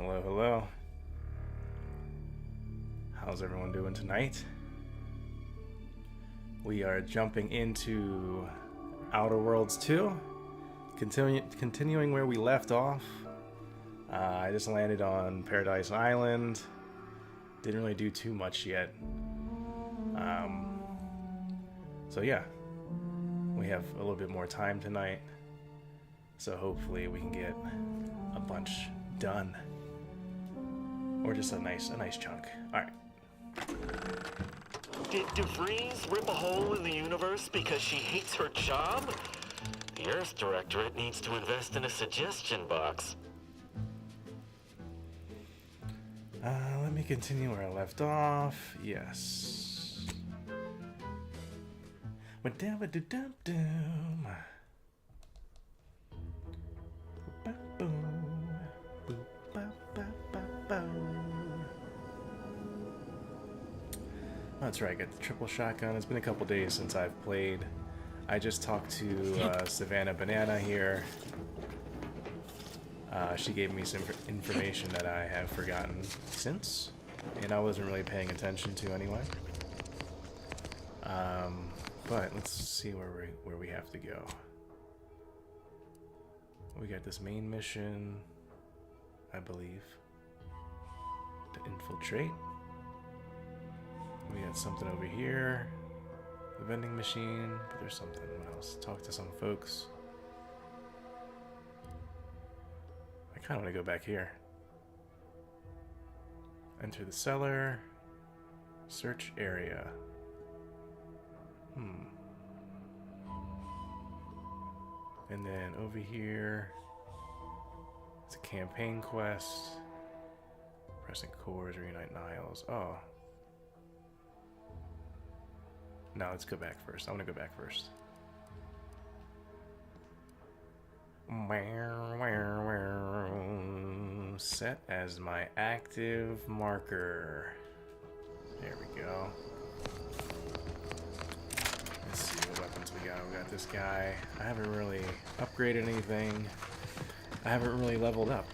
Hello, hello. How's everyone doing tonight? We are jumping into Outer Worlds 2, continuing where we left off. I just landed on Paradise Island. Didn't really do too much yet. So yeah, we have a little bit more time tonight. So hopefully we can get a bunch done. Or just a nice chunk. Alright. Did DeVries rip a hole in the universe because she hates her job? The Earth Directorate needs to invest in a suggestion box. Let me continue where I left off. Yes. That's right, I got the triple shotgun. It's been a couple days since I've played. I just talked to Savannah Banana here. She gave me some information that I have forgotten since, and I wasn't really paying attention to anyway. But let's see where we have to go. We got this main mission, I believe, to infiltrate. We got something over here, the vending machine, but there's something else. Talk to some folks. I kind of want to go back here. Enter the cellar. Search area. And then over here, it's a campaign quest. Pressing cores, reunite Niles. Oh. No, let's go back first. I want to go back first. Set as my active marker. There we go. Let's see what weapons we got. We got this guy. I haven't really upgraded anything. I haven't really leveled up.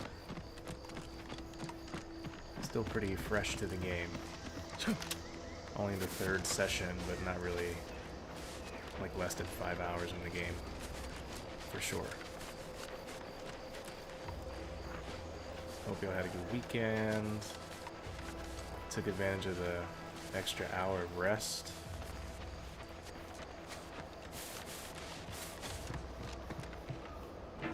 Still pretty fresh to the game. Only the third session, but not really, like, less than 5 hours in the game. For sure. Hope you all had a good weekend. Took advantage of the extra hour of rest. Oh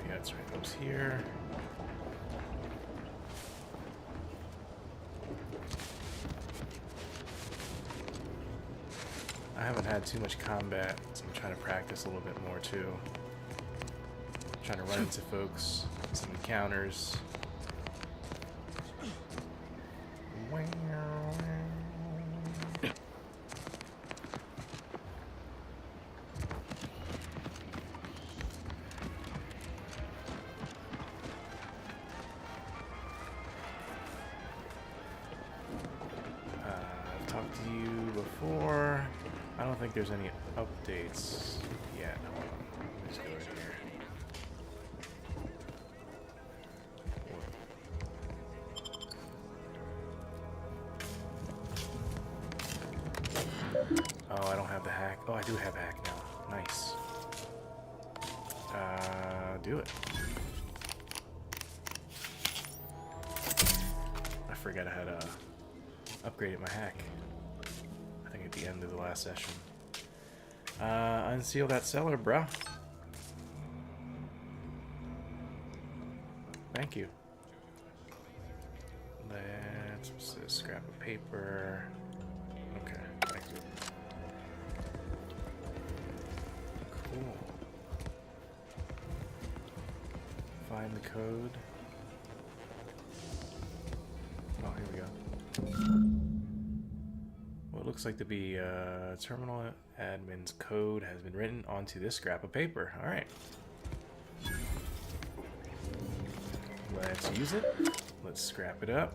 yeah, that's right, it was here. I haven't had too much combat, so I'm trying to practice a little bit more too. Trying to run into folks, some encounters. I've talked to you before. I don't think there's any updates yet. Hold on. Let's go right here. Oh, I don't have the hack. Oh, I do have hack now. Nice. Do it. I forgot I had upgraded my hack. I think at the end of the last session. Unseal that cellar, bruh. Thank you. Let's scrap of paper. Okay, thank you. Cool. Find the code. Oh, here we go. What looks like to be terminal admin's code has been written onto this scrap of paper. All right. Let's use it. Let's scrap it up.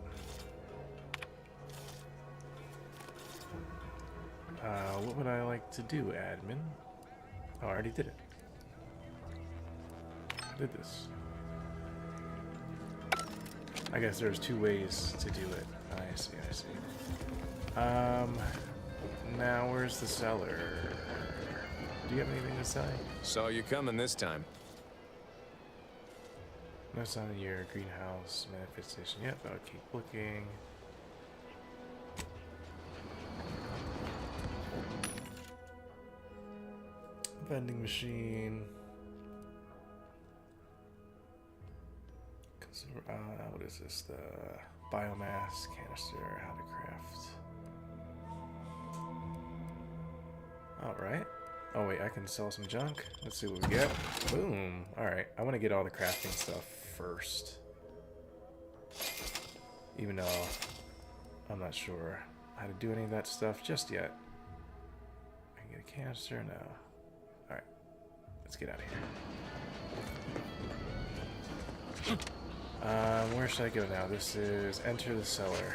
What would I like to do, admin? Oh, I already did it. did this. I guess there's two ways to do it. I see, I see. Now where's the cellar? Do you have anything to say? Saw you coming this time. No sign of your greenhouse manifestation yet, but I'll keep looking. Vending machine. What is this? The biomass canister. How to craft. Alright. Oh wait, I can sell some junk. Let's see what we get. Boom. Alright, I want to get all the crafting stuff first. Even though I'm not sure how to do any of that stuff just yet. I can get a canister? No. Alright. Let's get out of here. Where should I go now? This is enter the cellar.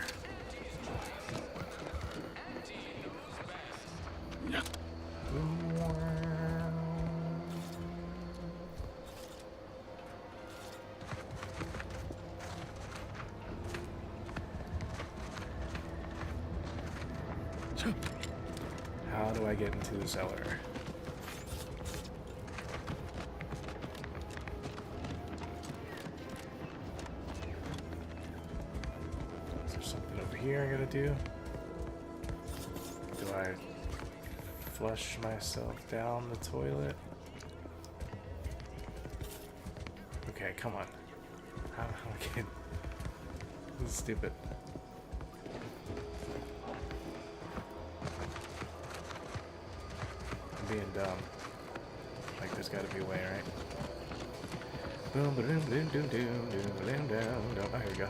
How do I get into the cellar? Is there something over here I gotta do? Do I flush myself down the toilet? Okay, come on. How do I get... This is stupid. I'm being dumb. Like, there's gotta be a way, right? Boom, boom, boom, boom, boom, boom, boom, boom. Oh, here we go.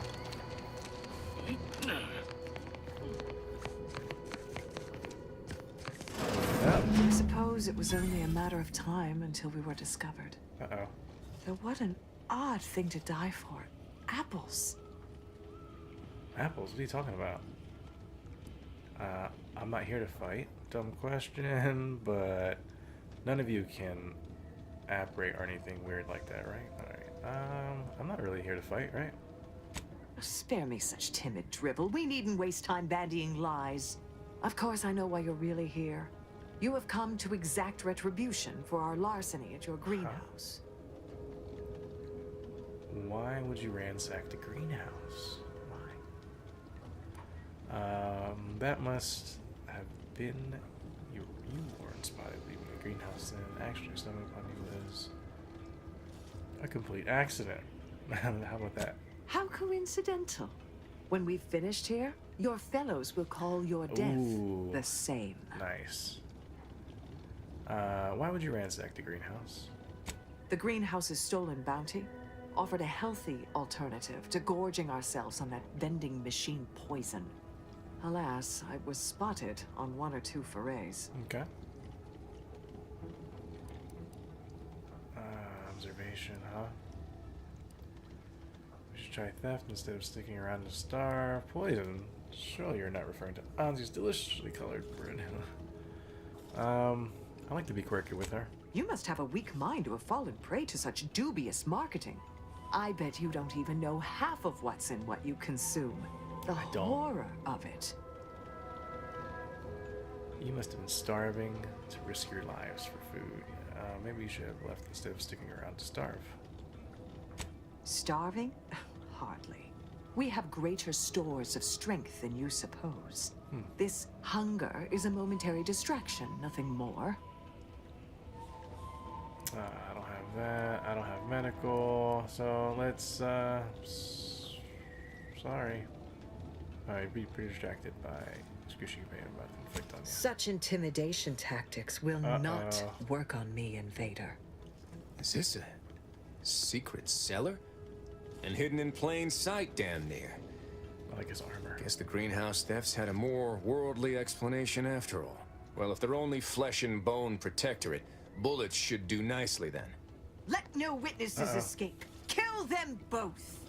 I suppose it was only a matter of time until we were discovered. Uh-oh. Though what an odd thing to die for. Apples. Apples? What are you talking about? I'm not here to fight. Dumb question, but none of you can apparate or anything weird like that, right? Alright. I'm not really here to fight, right? Spare me such timid drivel. We needn't waste time bandying lies. Of course, I know why you're really here. You have come to exact retribution for our larceny at your greenhouse. Why would you ransack the greenhouse? Why? That must have been... You weren't spotted leaving the greenhouse then. Actually, stumbling upon you was a complete accident. How about that? How coincidental. When we've finished here, your fellows will call your death the same. Nice. Why would you ransack the greenhouse? The greenhouse's stolen bounty offered a healthy alternative to gorging ourselves on that vending machine poison. Alas, I was spotted on 1 or 2 forays. Okay. Observation, huh? We should try theft instead of sticking around to starve. Poison? Surely you're not referring to Anzi's deliciously colored bread. I like to be quirky with her. You must have a weak mind to have fallen prey to such dubious marketing. I bet you don't even know half of what's in what you consume. The horror of it. You must have been starving to risk your lives for food. Maybe you should have left instead of sticking around to starve. Starving? Hardly. We have greater stores of strength than you suppose. This hunger is a momentary distraction, nothing more. I don't have that. I don't have medical. So let's, sorry. I'd be pretty distracted by excruciating pain about to inflict on you. Such intimidation tactics will not work on me, Invader. Is this a secret cellar? And hidden in plain sight damn near. I like his armor. Guess the greenhouse thefts had a more worldly explanation after all. Well, if they're only flesh and bone protectorate, bullets should do nicely then. Let no witnesses escape. Kill them both.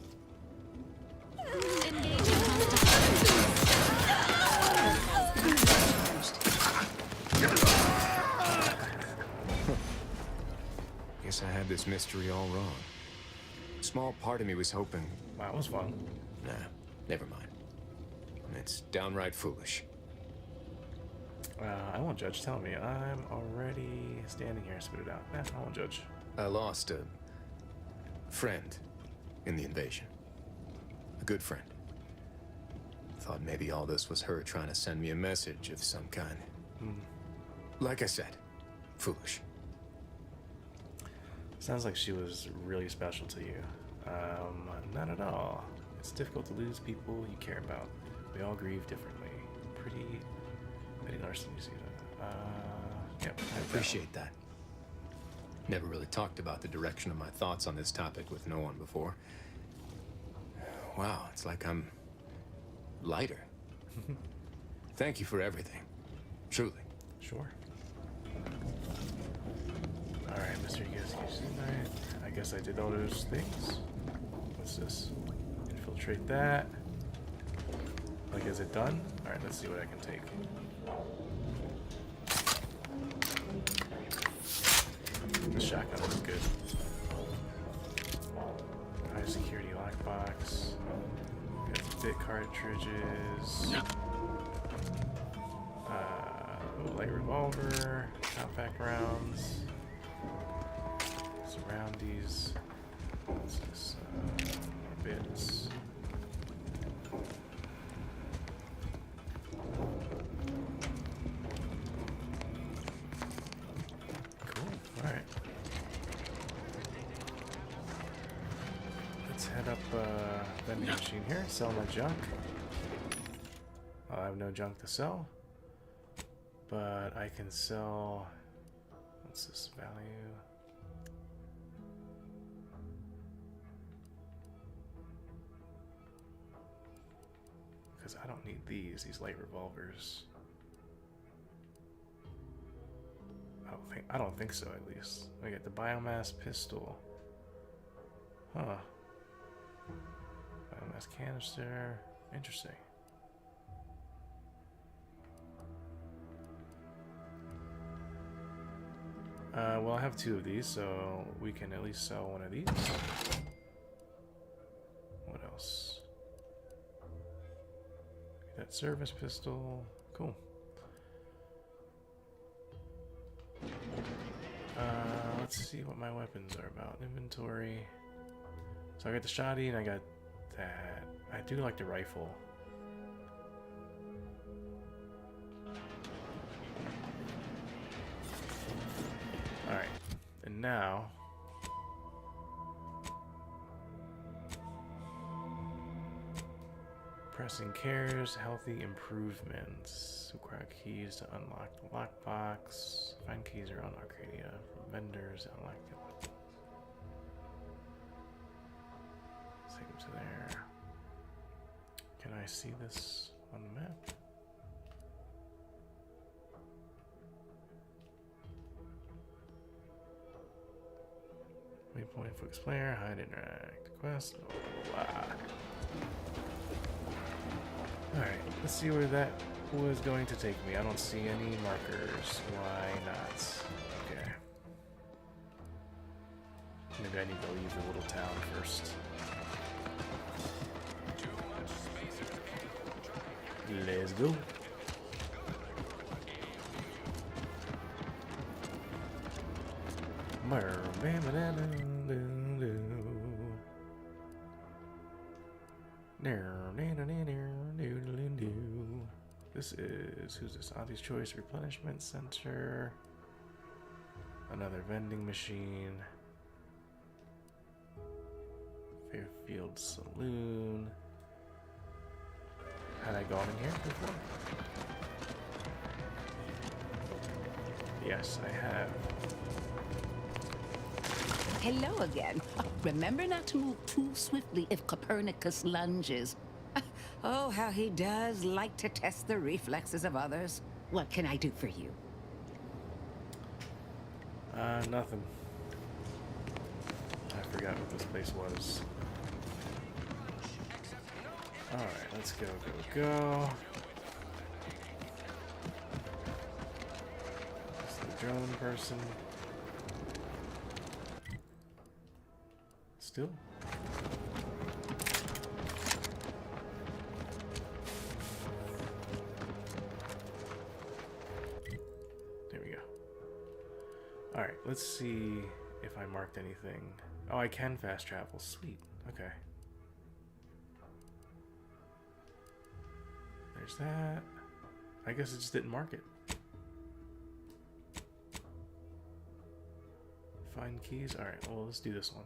Guess I had this mystery all wrong. small part of me was hoping... Wow, that was fun. Nah, never mind. It's downright foolish. I won't judge. Tell me. I'm already standing here. Spit it out. Nah, I won't judge. I lost a friend in the invasion. A good friend. Thought maybe all this was her trying to send me a message of some kind. Like I said, foolish. Sounds like she was really special to you. Not at all. It's difficult to lose people you care about. We all grieve differently. Pretty Larson, you see that? Yep. I appreciate that. Never really talked about the direction of my thoughts on this topic with no one before. Wow, it's like I'm lighter. Thank you for everything. Truly. Sure. Alright, Mr. Yusuke tonight. I guess I did all those things. What's this? Infiltrate that. Like, is it done? Alright, let's see what I can take. The shotgun is good. High security lockbox. Got the bit cartridges. Light revolver. Compact rounds. Surroundies. What's this? More bits. Cool. Alright. Let's head up vending machine here. Sell my junk. I have no junk to sell. But I can sell... What's this value? Because I don't need these light revolvers. I don't think so, at least. I get the biomass pistol. Huh. Biomass canister. Interesting. Well, I have 2 of these, so we can at least sell one of these. What else? That service pistol. Cool. Let's see what my weapons are about. Inventory. So I got the shotty and I got that. I do like the rifle. Alright. And now... Pressing cares, healthy improvements. Require keys to unlock the lockbox. Find keys around Arcadia from vendors. Unlock the take them to there. Can I see this on the map? Waypoint, focus player, hide, interact, quest, blah, blah, blah. Alright, let's see where that was going to take me. I don't see any markers. Why not? Okay. Maybe I need to leave the little town first. Let's go. This is, who's this? Auntie's Choice Replenishment Center. Another vending machine. Fairfield Saloon. Had I gone in here before? Yes, I have. Hello again. Remember not to move too swiftly if Copernicus lunges. Oh, how he does like to test the reflexes of others. What can I do for you? Nothing. I forgot what this place was. Alright, let's go, go. It's the drone person. Still? Alright, let's see if I marked anything. Oh, I can fast travel. Sweet. Okay. There's that. I guess it just didn't mark it. Find keys. Alright, well, let's do this one.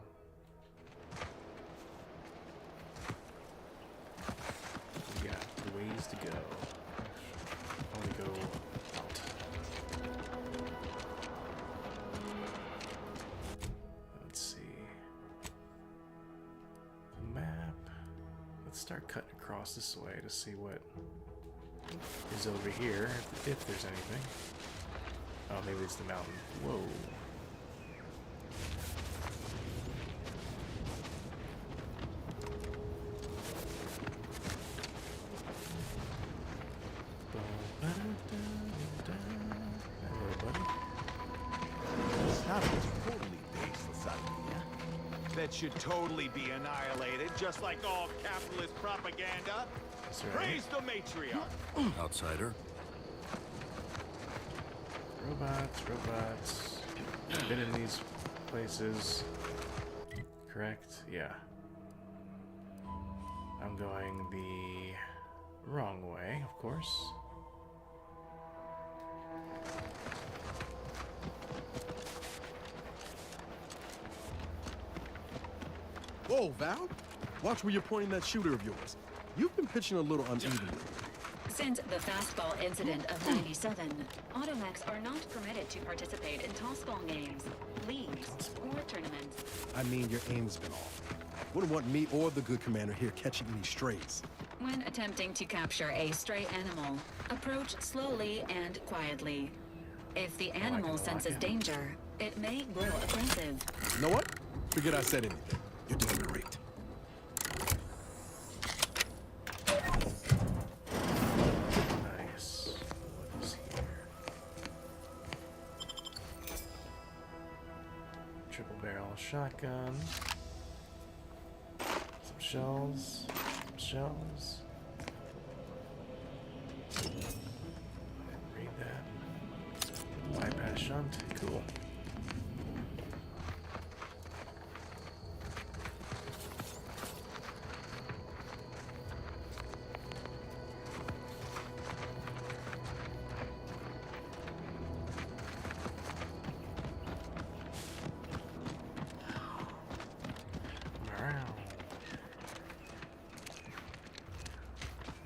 We got ways to go. Only go out. Let's see. The map. Let's start cutting across this way to see what is over here, if there's anything. Oh, maybe it's the mountain. Whoa. That should totally be annihilated, just like all capitalist propaganda. Right. Praise the matriarch. Outsider. Robots. I've been in these places. Correct? Yeah. I'm going the wrong way, of course. Whoa, Val! Watch where you're pointing that shooter of yours. You've been pitching a little unevenly. Since the fastball incident of '97, Automax are not permitted to participate in tossball games, leagues, or tournaments. I mean, your aim's been off. Wouldn't want me or the good commander here catching any strays. When attempting to capture a stray animal, approach slowly and quietly. If the animal senses danger, it may grow aggressive. You know what? Forget I said anything. You're doing great. Nice. What is here? Triple barrel shotgun. Some shells. Some shells. Read that. Bypass shunt. Cool.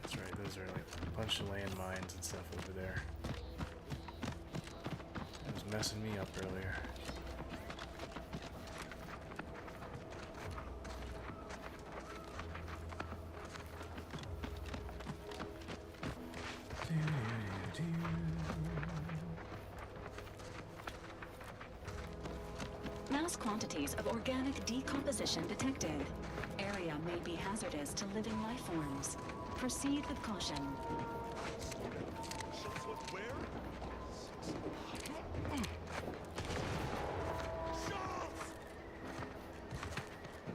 That's right, those are like a bunch of landmines and stuff over there. It was messing me up earlier. Mass quantities of organic decomposition detected. Area may be hazardous to living life forms. Proceed with caution.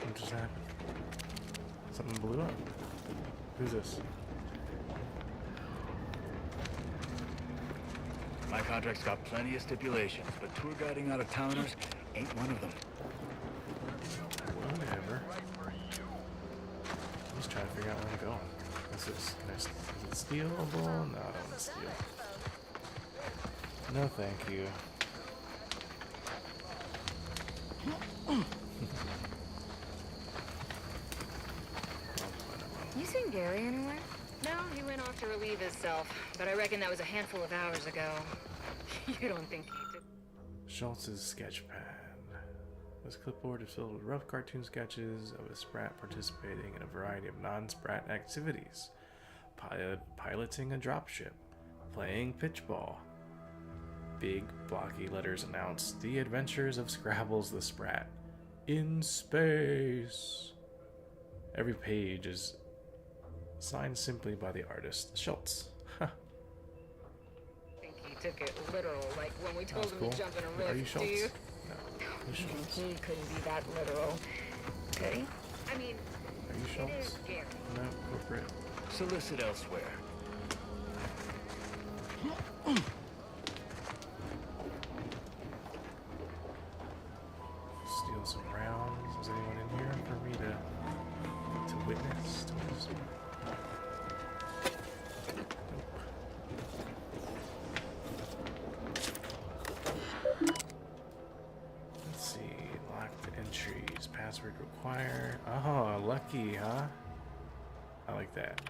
What just happened? Something blew up. Who's this? My contract's got plenty of stipulations, but tour guiding out-of-towners ain't one of them. Whatever. I'm just trying to figure out where I'm going. Is it stealable? No, I don't want to steal. No, thank you. You seen Gary anywhere? No, he went off to relieve himself, but I reckon that was a handful of hours ago. You don't think he took... Schultz's sketch pad. This clipboard is filled with rough cartoon sketches of a Sprat participating in a variety of non-Sprat activities. Piloting a dropship, playing pitchball. Big blocky letters announce the adventures of Scrabbles the Sprat in space. Every page is signed simply by the artist, Schultz. I think he took it literal, like when we told him Cool. to jump in a Are you rift, Schultz? do you? No. Who's Schultz? He couldn't be that literal. Okay? I mean, Are you it Schultz? is Gary. No, corporate. Solicit elsewhere. Lucky, huh? I like that.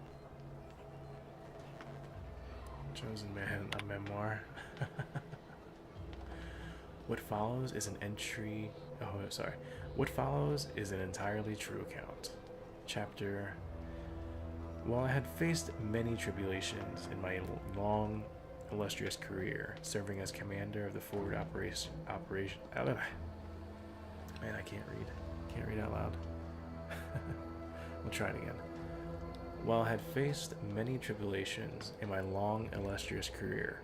Chosen Man, a memoir. What follows is an entry. Oh, sorry. What follows is an entirely true account. Chapter. While I had faced many tribulations in my long, illustrious career, serving as commander of the forward operation. Man, I can't read. Can't read out loud. We'll try it again. While I had faced many tribulations in my long, illustrious career,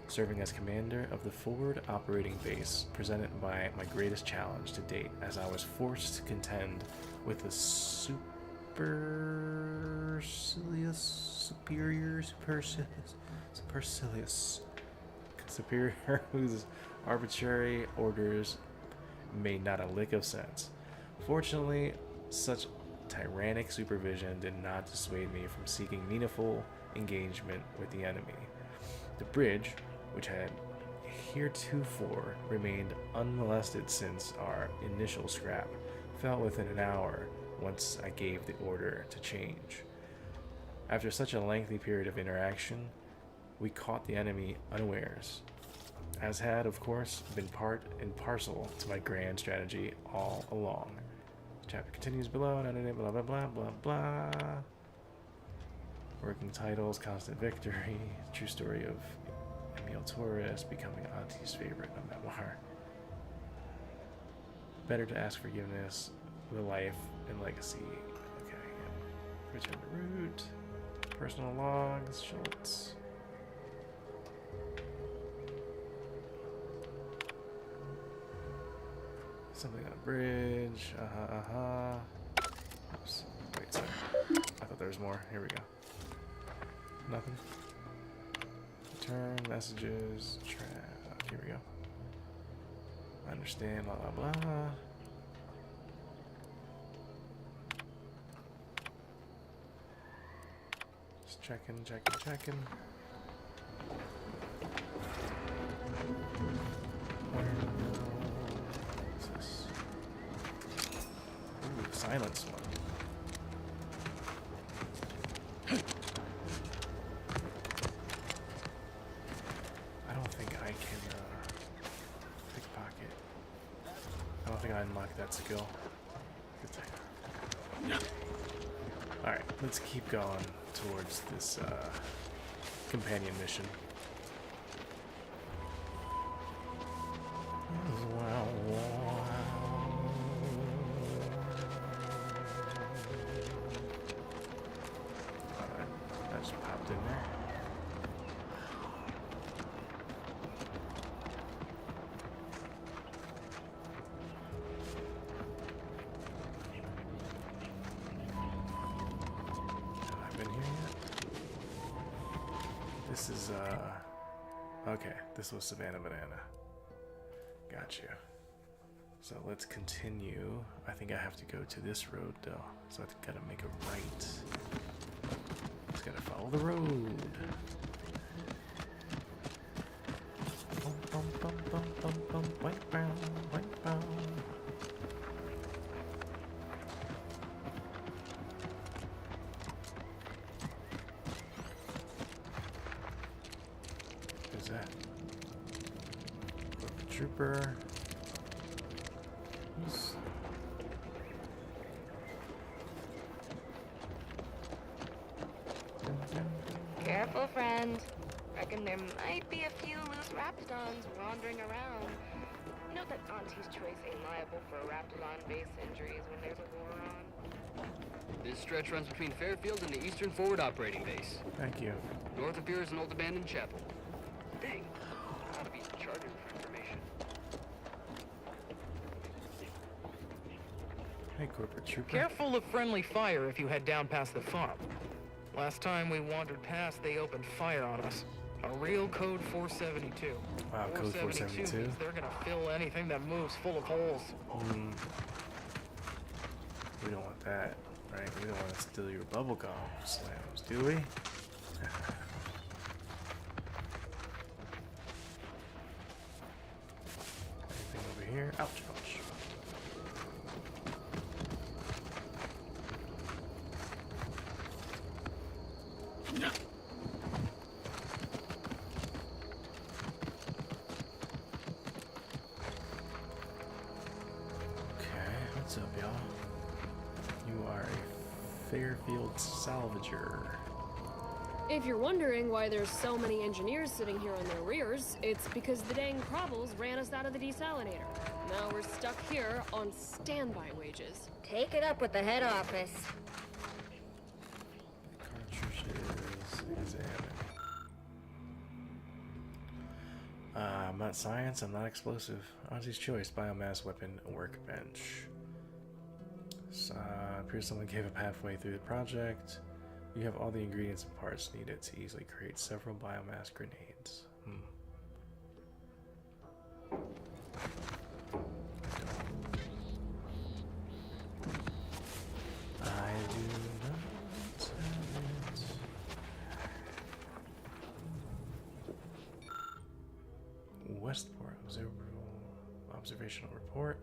serving as commander of the forward operating base, presented by my greatest challenge to date, as I was forced to contend with the supercilious superior whose arbitrary orders made not a lick of sense. Fortunately, such tyrannic supervision did not dissuade me from seeking meaningful engagement with the enemy. The bridge, which had heretofore remained unmolested since our initial scrap, fell within an hour once I gave the order to change. After such a lengthy period of interaction, we caught the enemy unawares, as had, of course, been part and parcel to my grand strategy all along. The chapter continues below, blah blah blah blah blah. Working titles, Constant Victory, True Story of Emil Torres, Becoming Auntie's Favorite, a memoir. Better to Ask Forgiveness, The Life and Legacy. Okay, yeah. Return to Root, Personal Logs, Schultz. Something on a bridge. Oops. Wait, sorry. I thought there was more. Here we go. Nothing. Return messages. Here we go. I understand. Blah blah blah. Just checking. Ooh, silence one. I don't think I can pickpocket. I don't think I unlocked that skill. Good thing. Alright, let's keep going towards this companion mission. That just popped in there. Have I been here yet? This is okay, this was Savannah Banana. Got you. So let's continue. I think I have to go to this road though. So I gotta make a right. Just gotta follow the road. Bum, bum, bum, bum, bum, bum, white brown, white brown. Who's that? Trooper. Careful, friend. Reckon there might be a few loose Raptidons wandering around. Note that Auntie's Choice ain't liable for Raptidon base injuries when there's a war on. This stretch runs between Fairfield and the Eastern Forward Operating Base. Thank you. North of here is an old abandoned chapel. Dang, ought to be chartered for information. Hey, Corporate Trooper. Careful of friendly fire if you head down past the farm. Last time we wandered past, they opened fire on us. A real code 472. Wow, code 472. Means they're gonna fill anything that moves full of holes. We don't want that, right? We don't want to steal your bubblegum slams, do we? Anything over here? Ouch, ouch. Okay, what's up, y'all? You are a Fairfield salvager. If you're wondering why there's so many engineers sitting here on their rears, it's because the dang Crobbles ran us out of the desalinator. Now we're stuck here on standby wages. Take it up with the head office. Cartridges, examine. I'm not science, I'm not explosive. Aussie's choice, biomass weapon workbench. Appears someone gave up halfway through the project. You have all the ingredients and parts needed to easily create several biomass grenades. I do not have it. Westport observational report.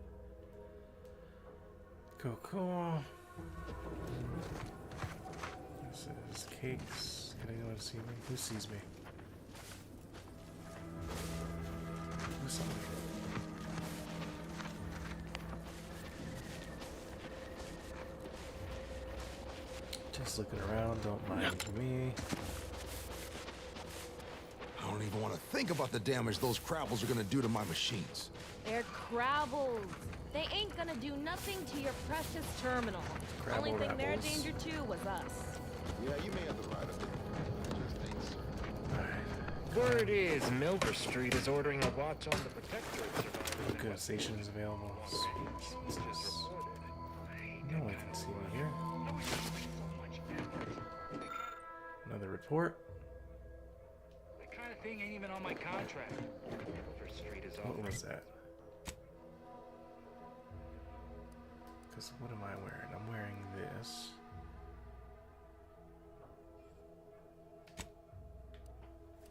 Cool. This is cakes. Can anyone see me? Who sees me? Who saw me? Just looking around, don't mind me. I don't even want to think about the damage those Crabbles are gonna do to my machines. They're Crabbles. They ain't gonna do nothing to your precious terminal. Only thing they're a danger to was us. Yeah, you may have the right of it. I just ain't certain. Word is Milver Street is ordering a watch on the Protectorate. Okay, station is available. What's this? No one can see me here. Another report. That kind of thing ain't even on my contract. Milver Street is What was that? Because what am I wearing? I'm wearing this.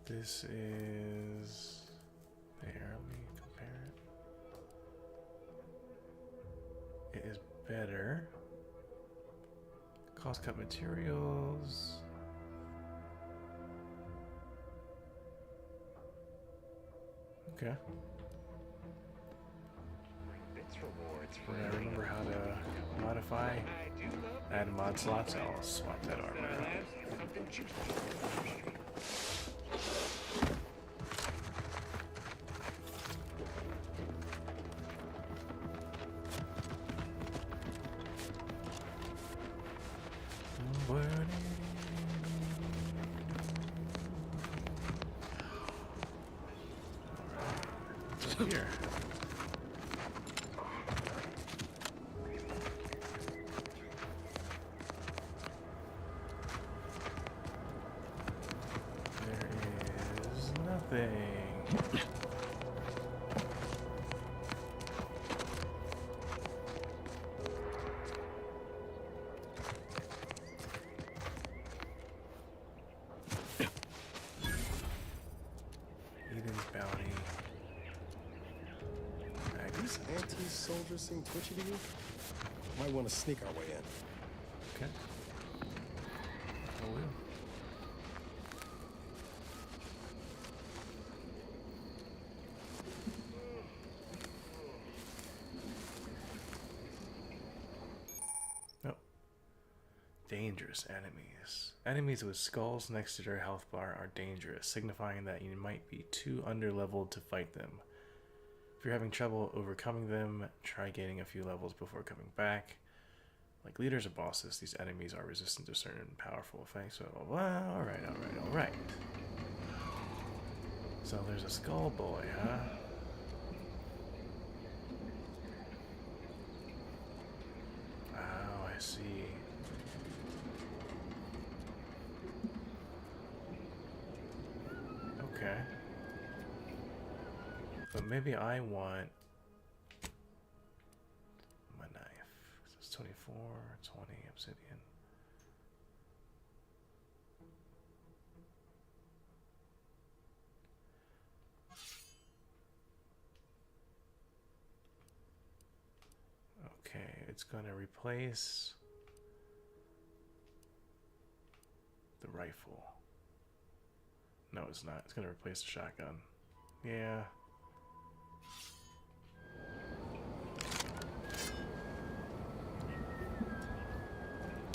This is there. Let me compare it. It is better. Cost cut materials. Okay. When I remember how to modify, add mod slots, I'll swap that armor out. Alright. Here. Anti-soldiers seem twitchy to you? Might want to sneak our way in. Okay. I will. Nope. Dangerous enemies. Enemies with skulls next to their health bar are dangerous, signifying that you might be too underleveled to fight them. If you're having trouble overcoming them, try gaining a few levels before coming back. Like leaders or bosses, these enemies are resistant to certain powerful effects. So, well, alright. So there's a skull boy, huh? Oh, I see. Okay. But maybe I want my knife. It's 24, 20 obsidian. Okay, it's gonna replace The rifle. No, it's not. It's gonna replace the shotgun. Yeah.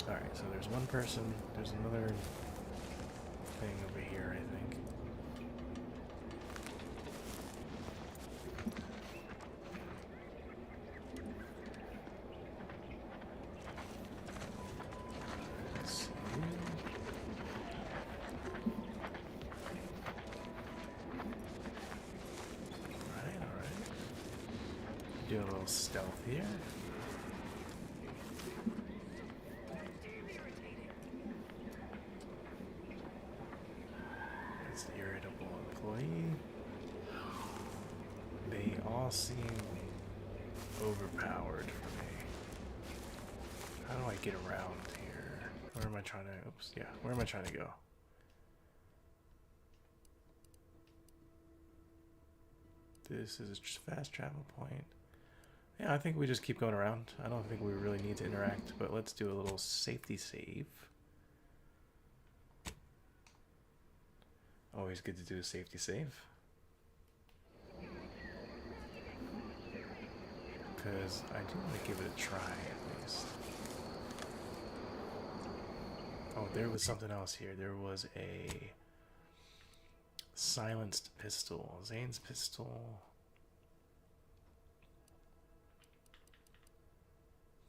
Alright, so there's one person. There's another thing over here, I think. Let's see. Alright. Do a little stealth here. It's the irritable employee. They all seem overpowered for me. How do I get around here? Where am I trying to... Oops, yeah. Where am I trying to go? This is a fast travel point. Yeah, I think we just keep going around. I don't think we really need to interact, but let's do a little safety save. Always good to do a safety save. Because I do want to give it a try at least. Oh, there was something else here. There was a silenced pistol. Zane's pistol.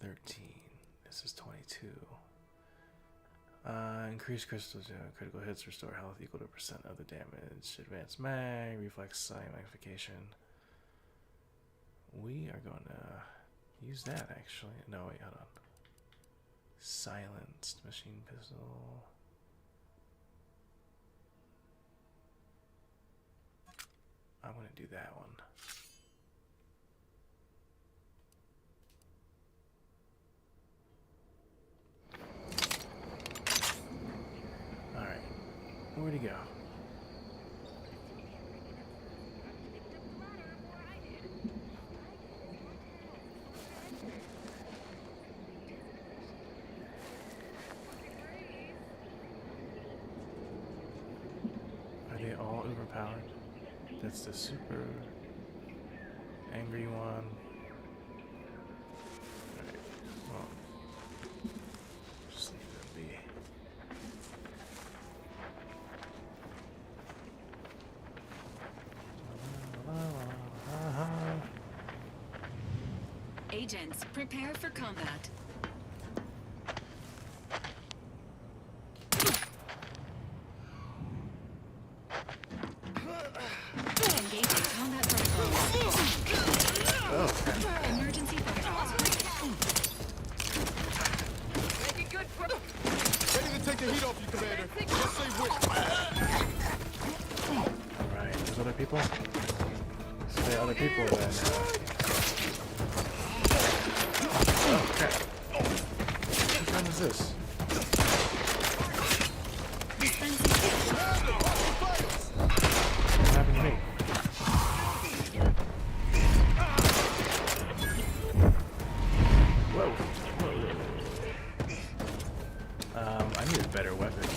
13. This is 22. Increased crystals, critical hits, restore health equal to % of the damage. Advanced mag, reflex sight magnification. We are going to use that actually. No, wait, hold on. Silenced machine pistol. I'm going to do that one. Alright. Where'd he go? Are they all overpowered? That's the super angry one. Alright, well, just leave it be. Agents, prepare for combat. Engaging combat protocols. Oh. Emergency protocols. Making good ready to take the heat off you, Commander. Just say which. Alright, there's other people? Say other people then. Oh, crap. What gun is this? What happened to me? Whoa. I need a better weapon.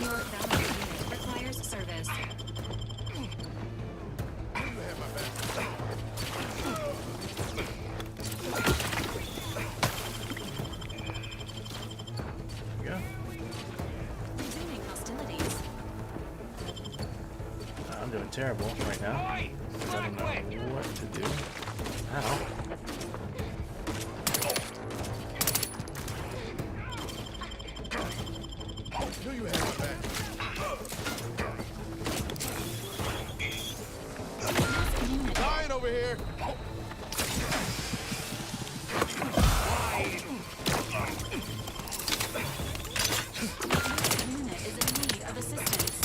Your valid unit requires service. Yeah. Resuming hostilities. I'm doing terrible right now. I don't know what to do. Ow. Knew you had my back. Dying over here. Unit is in need of assistance.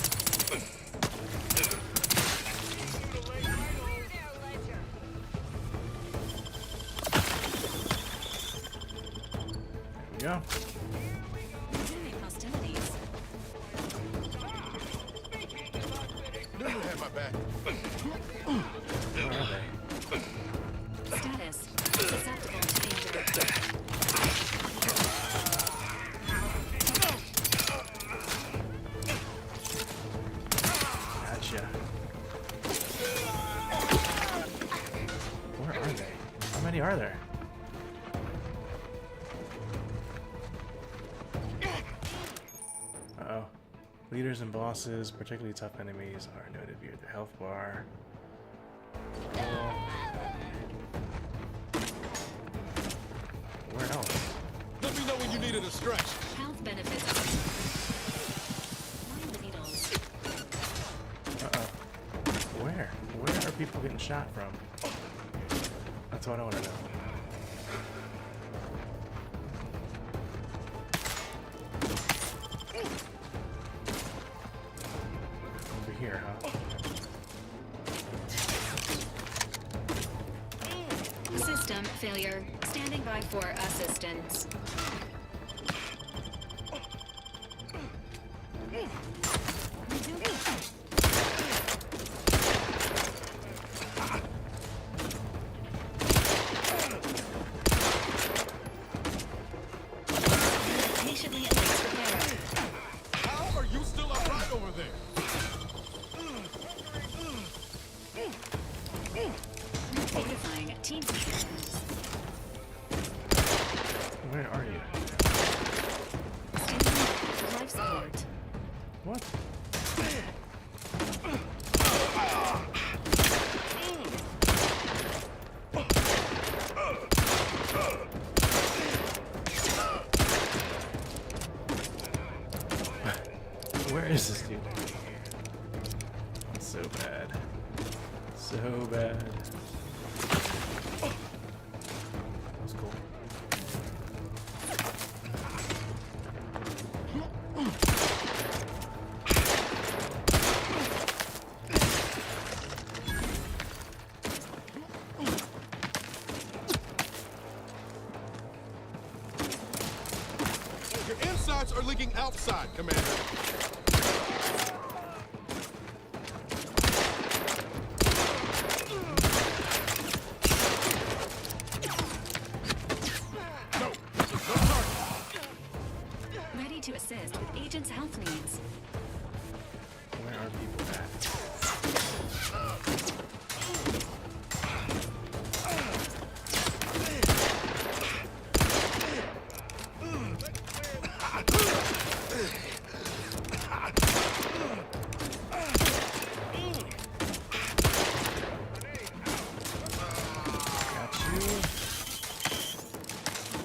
There we go. Resuming hostilities. Knew you had my back. Where are they? Status susceptible to danger. are there? Uh-oh. Leaders and bosses, particularly tough enemies, are noted via their health bar. Where else? Let me know when you needed a stretch. Health benefits. Mind the needles. Uh-oh. Where? Where are people getting shot from? That's what I want to know. Over here, huh? System failure. Standing by for assistance. Patiently await repair. How are you still upright over there? Notifying team participants. Where are you? Standing by for life support. What? Where is this dude? It's so bad. So bad. That's cool. Your insides are leaking outside, Commander. Ready to assist with agent's health needs. Where are people at? Got you.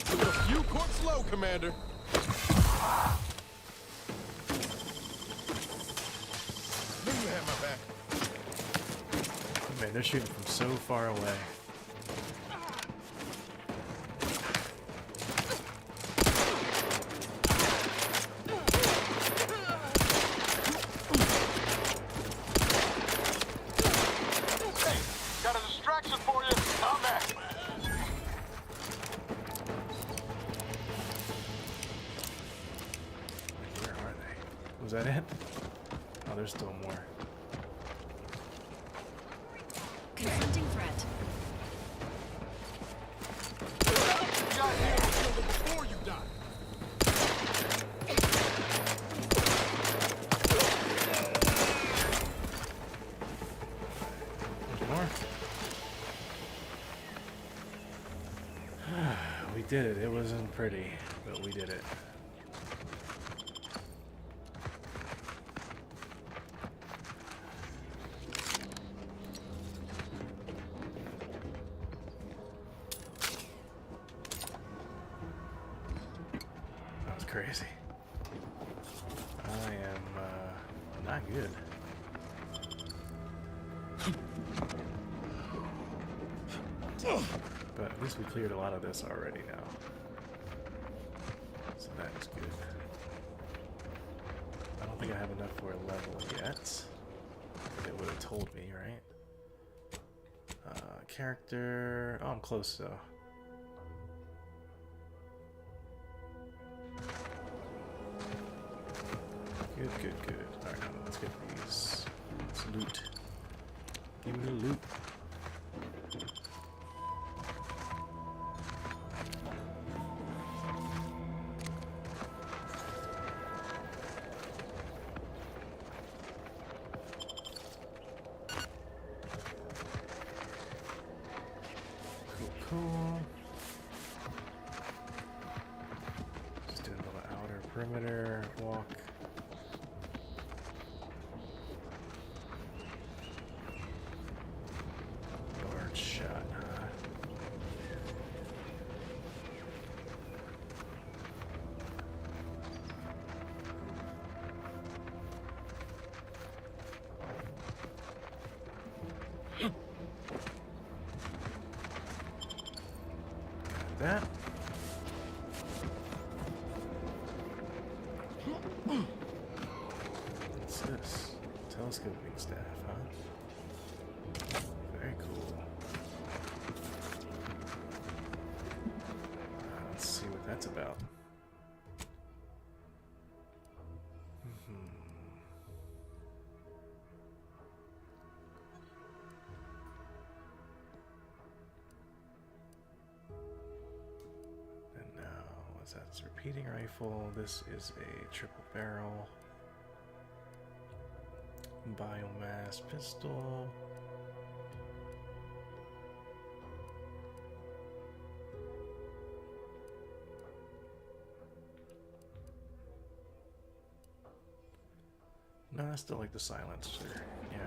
Took it a few courts low, Commander. Knew you had my back. Man, they're shooting from so far away. Hey, got a distraction for you. Come back. Where are they? Was that it? Oh, there's still more. Confronting threat. You got here and killed them before you died. There's more. We did it. It wasn't pretty, but we did it. That was crazy. I am not good. But at least we cleared a lot of this already now. So that is good. I don't think I have enough for a level yet. It would have told me, right? Character... Oh, I'm close though. Good, good, good. Alright, let's get these. Let's loot. Give me the loot. Cool, cool. Perimeter walk. Guard shot, huh? Got that. What's this? Telescoping staff, huh? Very cool. Let's see what that's about. And now, what's that? It's a repeating rifle. This is a triple barrel. Biomass pistol. No, I still like the silencer. Yeah,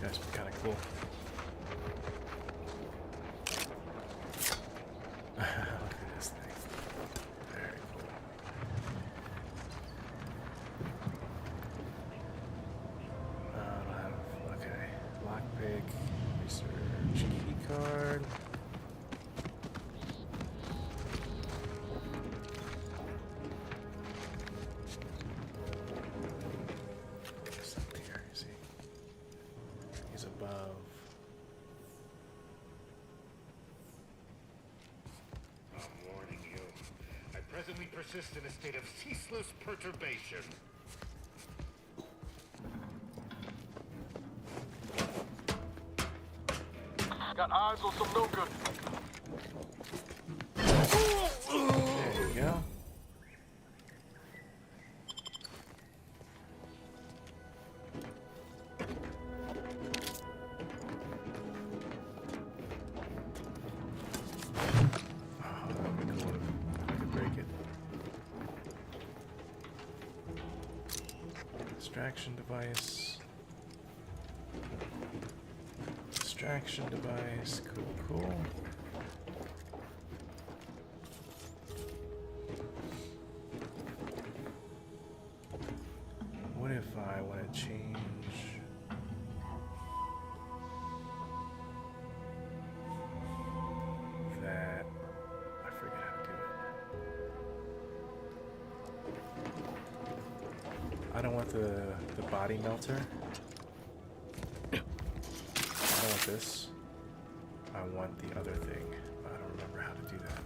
this guy's kind of cool. Look at this thing. Very cool. I don't have. Okay. Lockpick. Research. Key card. What's up here? Is he? He's above. I'm warning you. I presently persist in a state of ceaseless perturbation. Got eyes on some no good. There you go. Oh, that would be cool if I could break it. Distraction device. Distraction device. Cool, cool. What if I want to change that? I forget how to do it. I don't want the body melter. I don't want this. I want the other thing. I don't remember how to do that.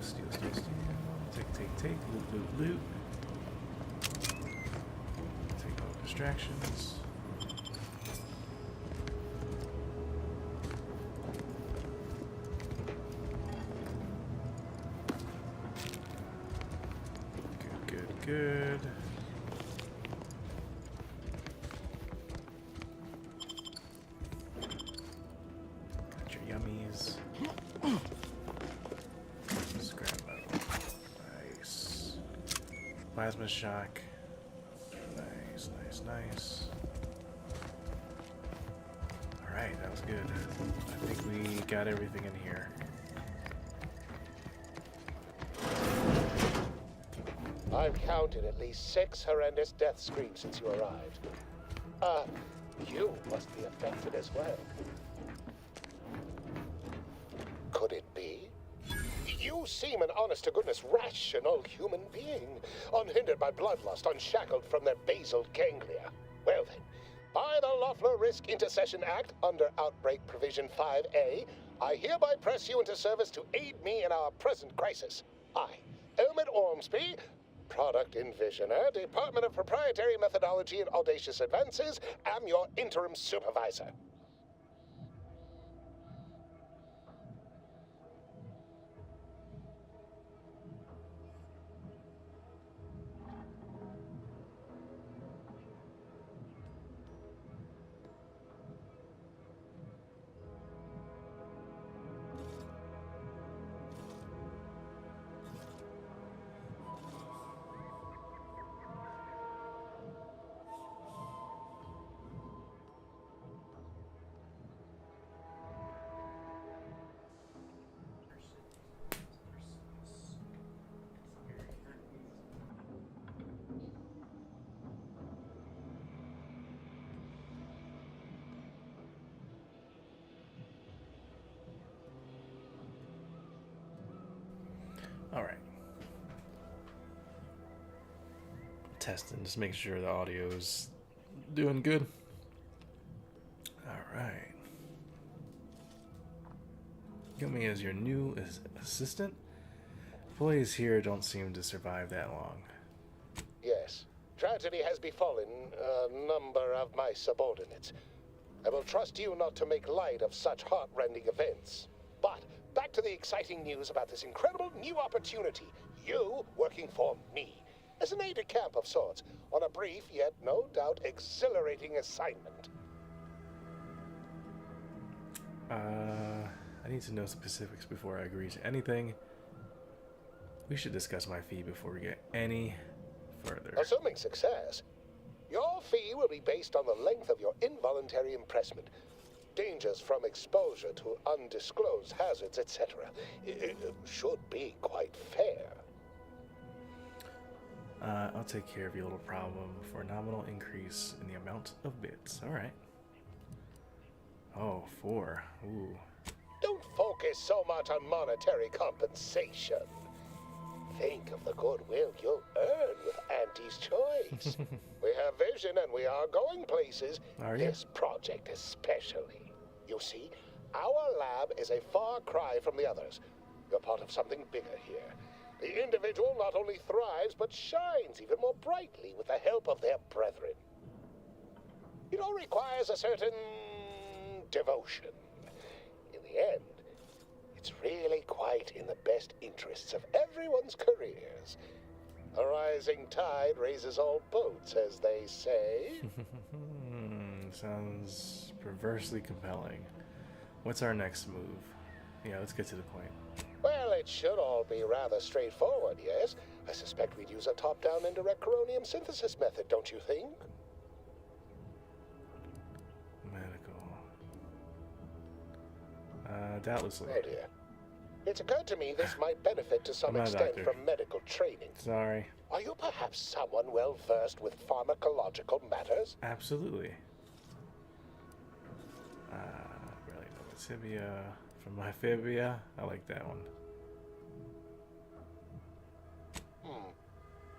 Steal, steal, steal. Take, take, take. Loot, loot, loot. Take all distractions. Good, good, good. Got your yummies. Scrap metal. Nice. Plasma shock. Nice, nice, nice. Alright, that was good. I think we got everything in here. I've counted at least 6 horrendous death screams since you arrived. You must be affected as well. Could it be? You seem an honest-to-goodness rational human being, unhindered by bloodlust, unshackled from their basal ganglia. Well then, by the Loeffler Risk Intercession Act, under Outbreak Provision 5A, I hereby press you into service to aid me in our present crisis. I, Elmet Ormsby, Product Envisioner, Department of Proprietary Methodology and Audacious Advances, am your interim supervisor. testing, just make sure the audio's doing good. Alright. Got me as your new assistant. Employees here don't seem to survive that long. Yes. Tragedy has befallen a number of my subordinates. I will trust you not to make light of such heart-rending events. But back to the exciting news about this incredible new opportunity. You working for me, as an aide-de-camp of sorts, on a brief yet no doubt exhilarating assignment. I need to know specifics before I agree to anything. We should discuss my fee before we get any further. Assuming success, your fee will be based on the length of your involuntary impressment, dangers from exposure to undisclosed hazards, etc. It should be quite fair. I'll take care of your little problem for a nominal increase in the amount of bits. Alright. Oh, 4. Ooh. Don't focus so much on monetary compensation. Think of the goodwill you'll earn with Auntie's choice. We have vision and we are going places. Are you? This project especially. You see, our lab is a far cry from the others. You're part of something bigger here. The individual not only thrives, but shines even more brightly with the help of their brethren. It all requires a certain devotion. In the end, it's really quite in the best interests of everyone's careers. A rising tide raises all boats, as they say. Sounds perversely compelling. What's our next move? Yeah, let's get to the point. Well, it should all be rather straightforward, yes? I suspect we'd use a top-down indirect coronium synthesis method, don't you think? Medical. Doubtlessly. Oh dear. It's occurred to me this might benefit to some I'm not a extent doctor. from medical training. Sorry. Are you perhaps someone well-versed with pharmacological matters? Absolutely. Really, Tibia from Amphibia. I like that one.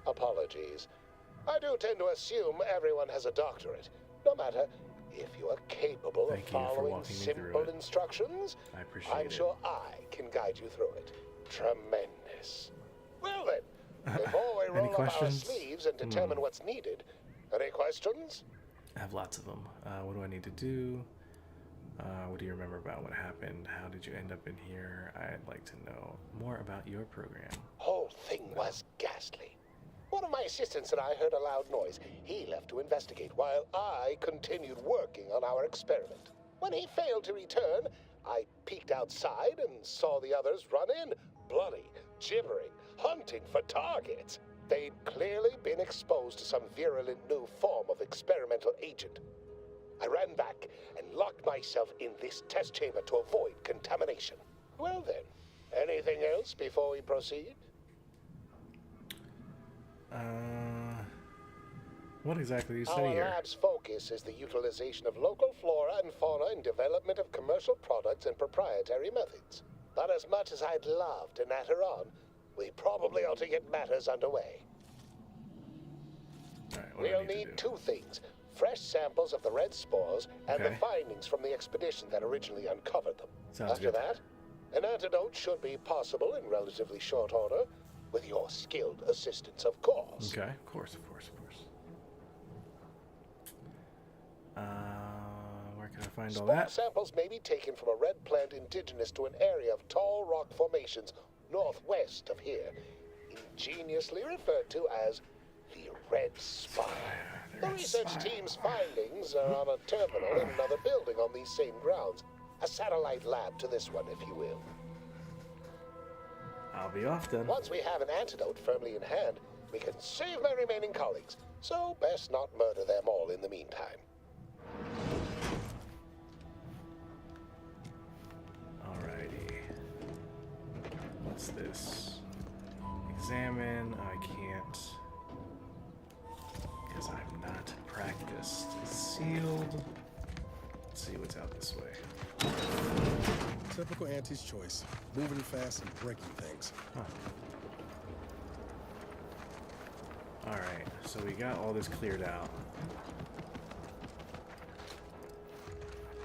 Apologies. I do tend to assume everyone has a doctorate. No matter if you are capable Thank of you for following walking me through simple it. instructions, I appreciate I'm it. sure I can guide you through it. Tremendous. Well then, before we Any roll up our questions? sleeves and determine what's needed, any questions? I have lots of them. What do I need to do? What do you remember about what happened? How did you end up in here? I'd like to know more about your program. Whole thing was ghastly. One of my assistants and I heard a loud noise. He left to investigate while I continued working on our experiment. When he failed to return, I peeked outside and saw the others run in, bloody, gibbering, hunting for targets. They'd clearly been exposed to some virulent new form of experimental agent. I ran back and locked myself in this test chamber to avoid contamination. Well then, anything else before we proceed? What exactly do you say Our here? lab's focus is the utilization of local flora and fauna in development of commercial products and proprietary methods. But as much as I'd love to natter on, we probably ought to get matters underway. All right, what do I We'll need to need do? two things. Fresh samples of the red spores and the Okay. findings from the expedition that originally uncovered them. Sounds After good. that, an antidote should be possible in relatively short order, with your skilled assistance, of course. Okay, of course, of course, of course. Where can I find all Spore that? samples may be taken from a red plant indigenous to an area of tall rock formations northwest of here, ingeniously referred to as the Red Spire. The research team's findings are on a terminal in another building on these same grounds. A satellite lab to this one, if you will. I'll be off then. Once we have an antidote firmly in hand, we can save my remaining colleagues, so best not murder them all in the meantime. Alrighty. What's this? Examine. I can't. Because I'm not practiced. Sealed. Let's see what's out this way. Typical Auntie's choice. Moving fast and breaking things. Alright. Alright, so we got all this cleared out.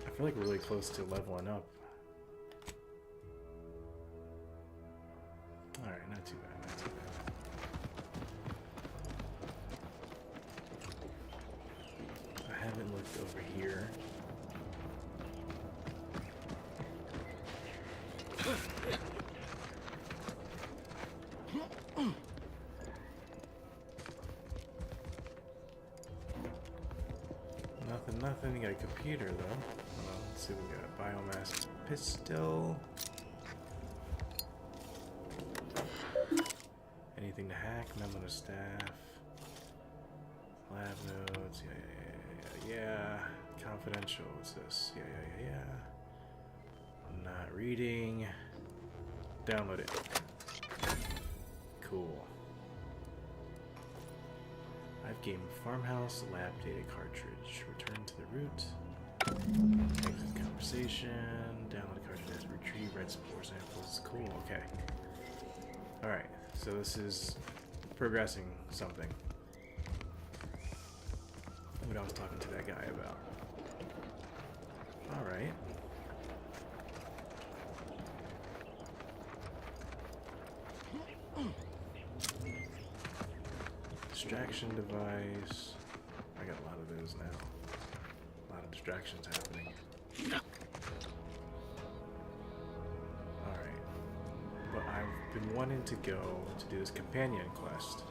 I feel like we're really close to leveling up. Alright, not too bad, not too bad. I haven't looked over here. Nothing. You got a computer though. Let's see, we got a biomass pistol. Anything to hack? Memo to staff. Lab notes. Yeah. Confidential. What's this? Yeah. I'm not reading. Download it. Cool. I've gamed Farmhouse lab data cartridge. Return to the root. Exit conversation. Download cartridge. Retrieve red spore samples. Cool. Okay. Alright. So this is progressing something. What I was talking to that guy about. Alright. Distraction device. I got a lot of those now. A lot of distractions happening. Alright. But I've been wanting to go to do this companion quest.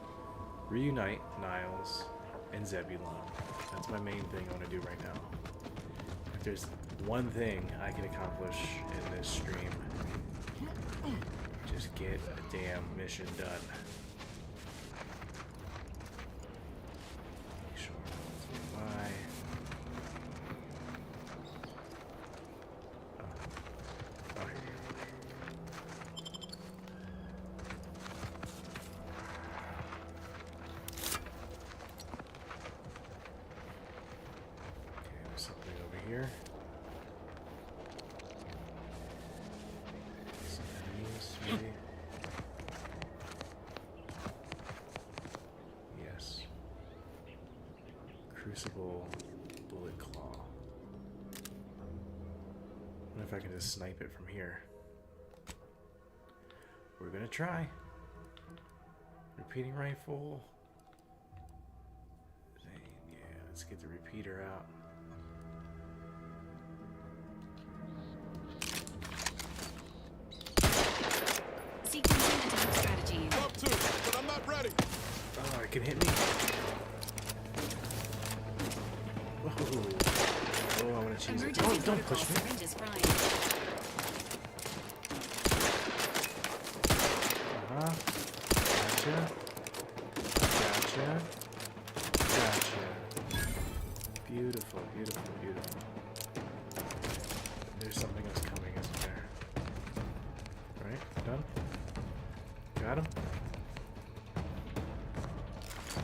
Reunite Niles and Zebulon. That's my main thing I want to do right now. If there's one thing I can accomplish in this stream, just get a damn mission done. Here. Some enemies, maybe. Yes. Crucible bullet claw. I wonder if I can just snipe it from here. We're gonna try. Repeating rifle. Yeah, let's get the repeater out. Up two, but I'm not ready. Oh, it can hit me. Whoa. Oh, I want to choose it. Oh, don't push me. Gotcha. Beautiful. There's something else coming, isn't there? Right, done. Got him.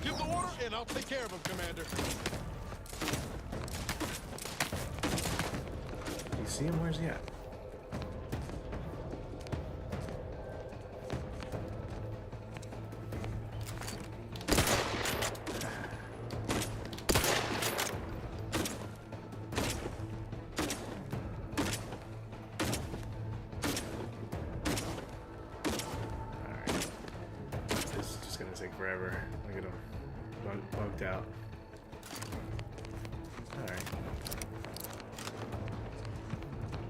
Give the order and I'll take care of him, Commander. Do you see him? Where's he at? Forever. Look at him. Bugged out. Alright.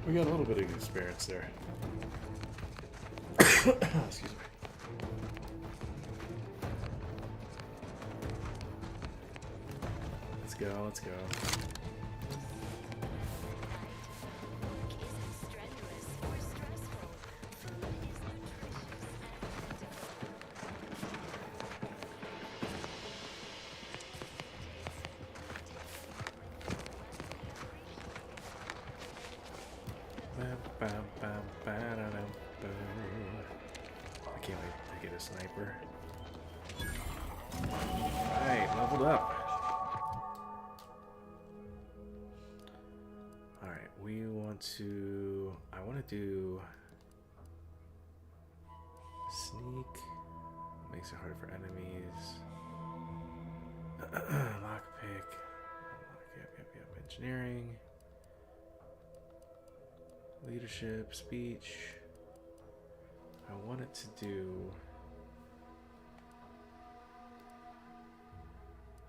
We got a little bit of experience there. Excuse me. Let's go. I can't wait to get a sniper. Alright, leveled up. Alright, I want to do sneak. Makes it harder for enemies. Lockpick. Yep. Engineering. Leadership, speech. I want it to do.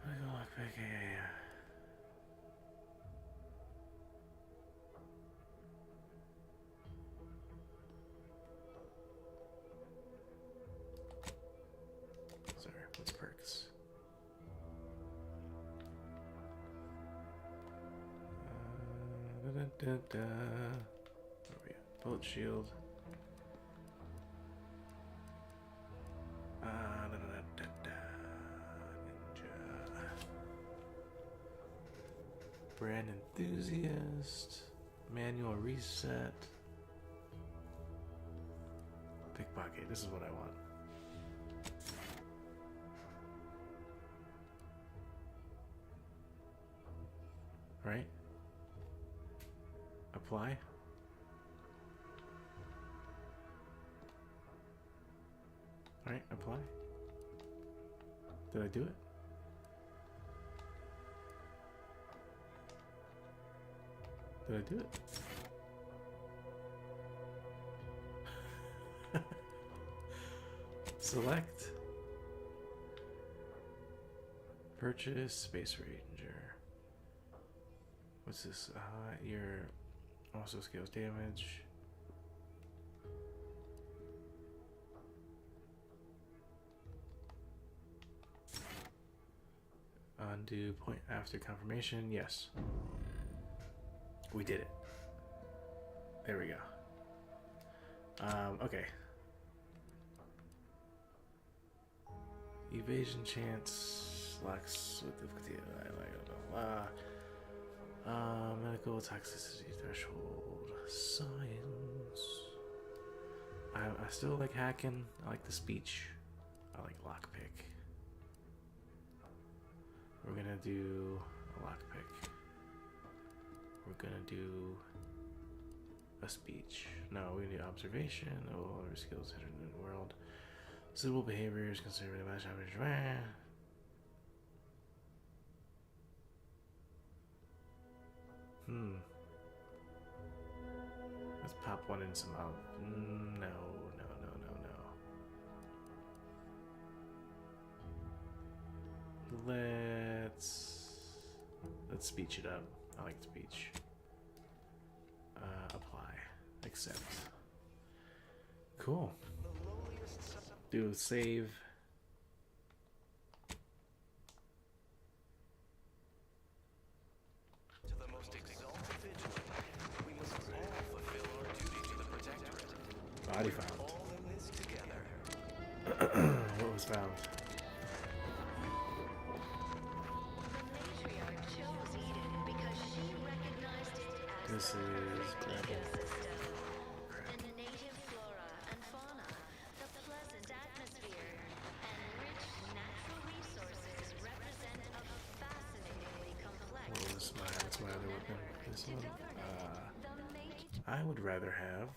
Lockpick, yeah. Sorry, what's perks? Where we at? Bullet shield. Ninja. Brand enthusiast. Manual reset. Pickpocket. This is what I want. Right? Apply. Alright, apply. Did I do it? Did I do it? Select. Purchase Space Ranger. What's this? Your also scales damage. Undo point after confirmation. Yes. We did it. There we go. Okay. Evasion chance lacks with difficulty. Medical toxicity threshold. Science. I still like hacking. I like the speech. I like lockpick. We're gonna do a lockpick. We're gonna do a speech. No, we're gonna do observation. Oh, other skills hidden in the world. Suitable behaviors considered a match average. Let's pop one in some out. No. Let's speech it up. I like speech. Apply. Accept. Cool. Do a save. To the most exalted vigilant, we must all fulfill our duty to the Protectorate. Body found. All in this together. What was found? This is gravel. Crap. And the native flora and fauna, the pleasant atmosphere, and rich natural resources represent a fascinatingly complex. What was that's my other weapon. This one? I would rather have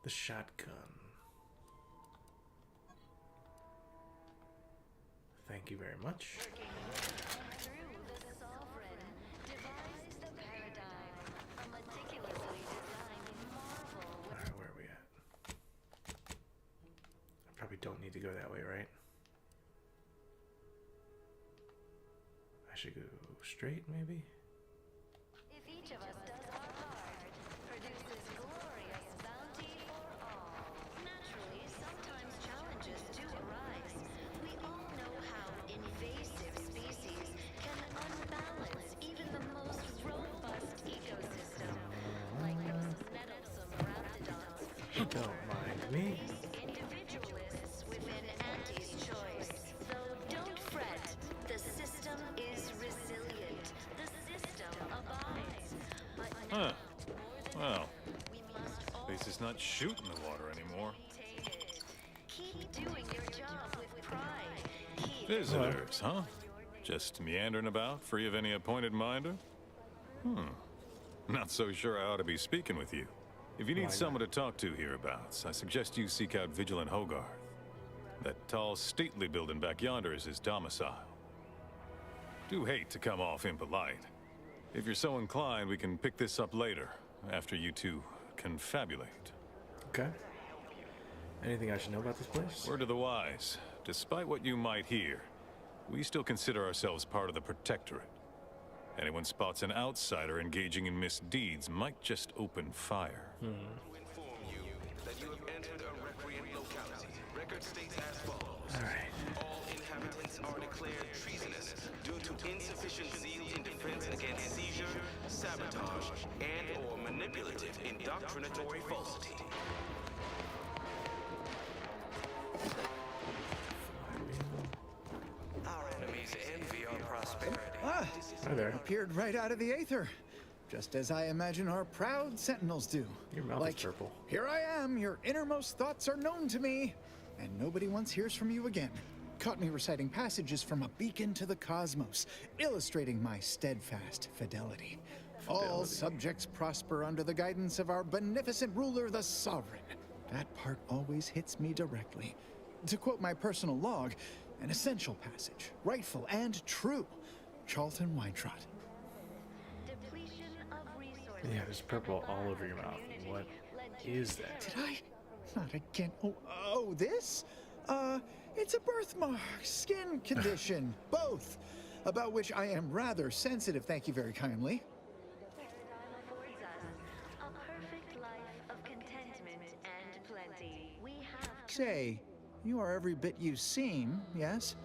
the shotgun. Thank you very much. Alright, where are we at? I probably don't need to go that way, right? I should go straight, maybe? If each of us does our part, produces glorious bounty for all. Naturally, sometimes challenges do arise. We all know how invasive species can unbalance even the most robust ecosystem, like those meddlesome raptidons. Don't mind me. Individualists within Auntie's choice. Though don't fret, the system is resilient. The system abides. But Huh. Well, at least it's not shooting the water anymore. keep doing your job with pride. Keep Visitors, huh? Just meandering about, free of any appointed minder? Not so sure I ought to be speaking with you. If you need someone to talk to hereabouts, I suggest you seek out Vigilant Hogarth. That tall, stately building back yonder is his domicile. Do hate to come off impolite. If you're so inclined, we can pick this up later, after you two confabulate. Okay. Anything I should know about this place? Word to the wise. Despite what you might hear, we still consider ourselves part of the Protectorate. Anyone spots an outsider engaging in misdeeds might just open fire. That you have entered a recreant locality. Record states as follows. Alright. All inhabitants are declared treasonous due to insufficient zeal in defense against seizure, sabotage, and/or manipulative indoctrinatory falsity. Our enemies envy our prosperity. Ah, Hi there. appeared right out of the aether. Just as I imagine our proud sentinels do. Your mouth is purple. Here I am, your innermost thoughts are known to me, and nobody once hears from you again. Caught me reciting passages from a beacon to the cosmos, illustrating my steadfast fidelity. All subjects prosper under the guidance of our beneficent ruler, the Sovereign. That part always hits me directly. To quote my personal log, an essential passage, rightful and true. Charlton Weintrott. Yeah, there's purple all over your mouth. What is that? Did I? Not again. Oh, this? It's a birthmark, skin condition, both, about which I am rather sensitive, thank you very kindly. A perfect life of contentment and plenty. We have Say, you are every bit you seem, yes?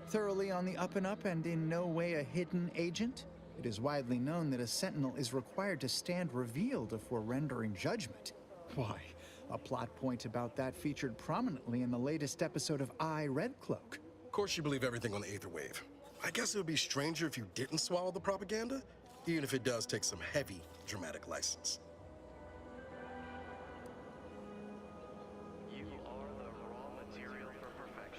Thoroughly on the up and up and in no way a hidden agent? It is widely known that a sentinel is required to stand revealed before rendering judgment. Why, a plot point about that featured prominently in the latest episode of I, Red Cloak. Of course you believe everything on the Aether Wave. I guess it would be stranger if you didn't swallow the propaganda, even if it does take some heavy dramatic license.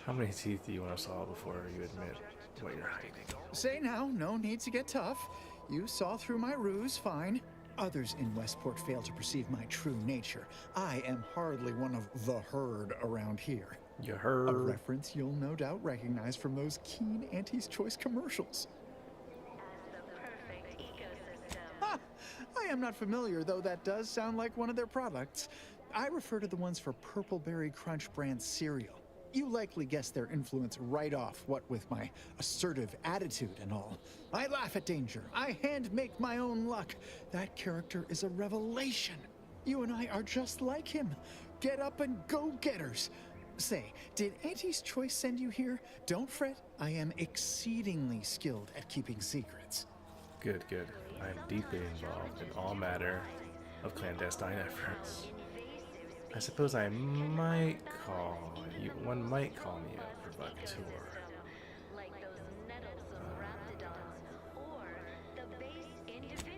How many teeth do you want to saw before you admit what you're hiding? Say now, no need to get tough. You saw through my ruse, fine. Others in Westport fail to perceive my true nature. I am hardly one of the herd around here. You heard. A reference you'll no doubt recognize from those keen Auntie's Choice commercials. Ah, I am not familiar, though that does sound like one of their products. I refer to the ones for Purpleberry Crunch brand cereal. You likely guessed their influence right off, what with my assertive attitude and all. I laugh at danger. I hand make my own luck. That character is a revelation. You and I are just like him. Get up and go-getters. Say, did Auntie's Choice send you here? Don't fret. I am exceedingly skilled at keeping secrets. Good, good. I am deeply involved in all matter of clandestine efforts. I suppose I might call you, one might call me a provocateur.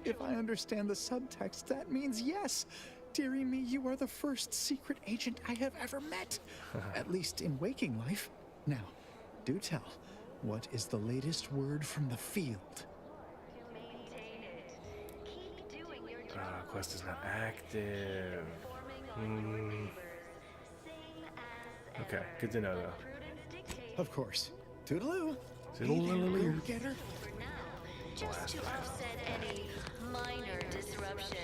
If I understand the subtext, that means yes. Dearie me, you are the first secret agent I have ever met. At least in waking life. Now, do tell, what is the latest word from the field? Quest is not active. Okay, good to know though. Of course. Toodaloo. Toodaloo. Go-getter. just to offset any minor disruption.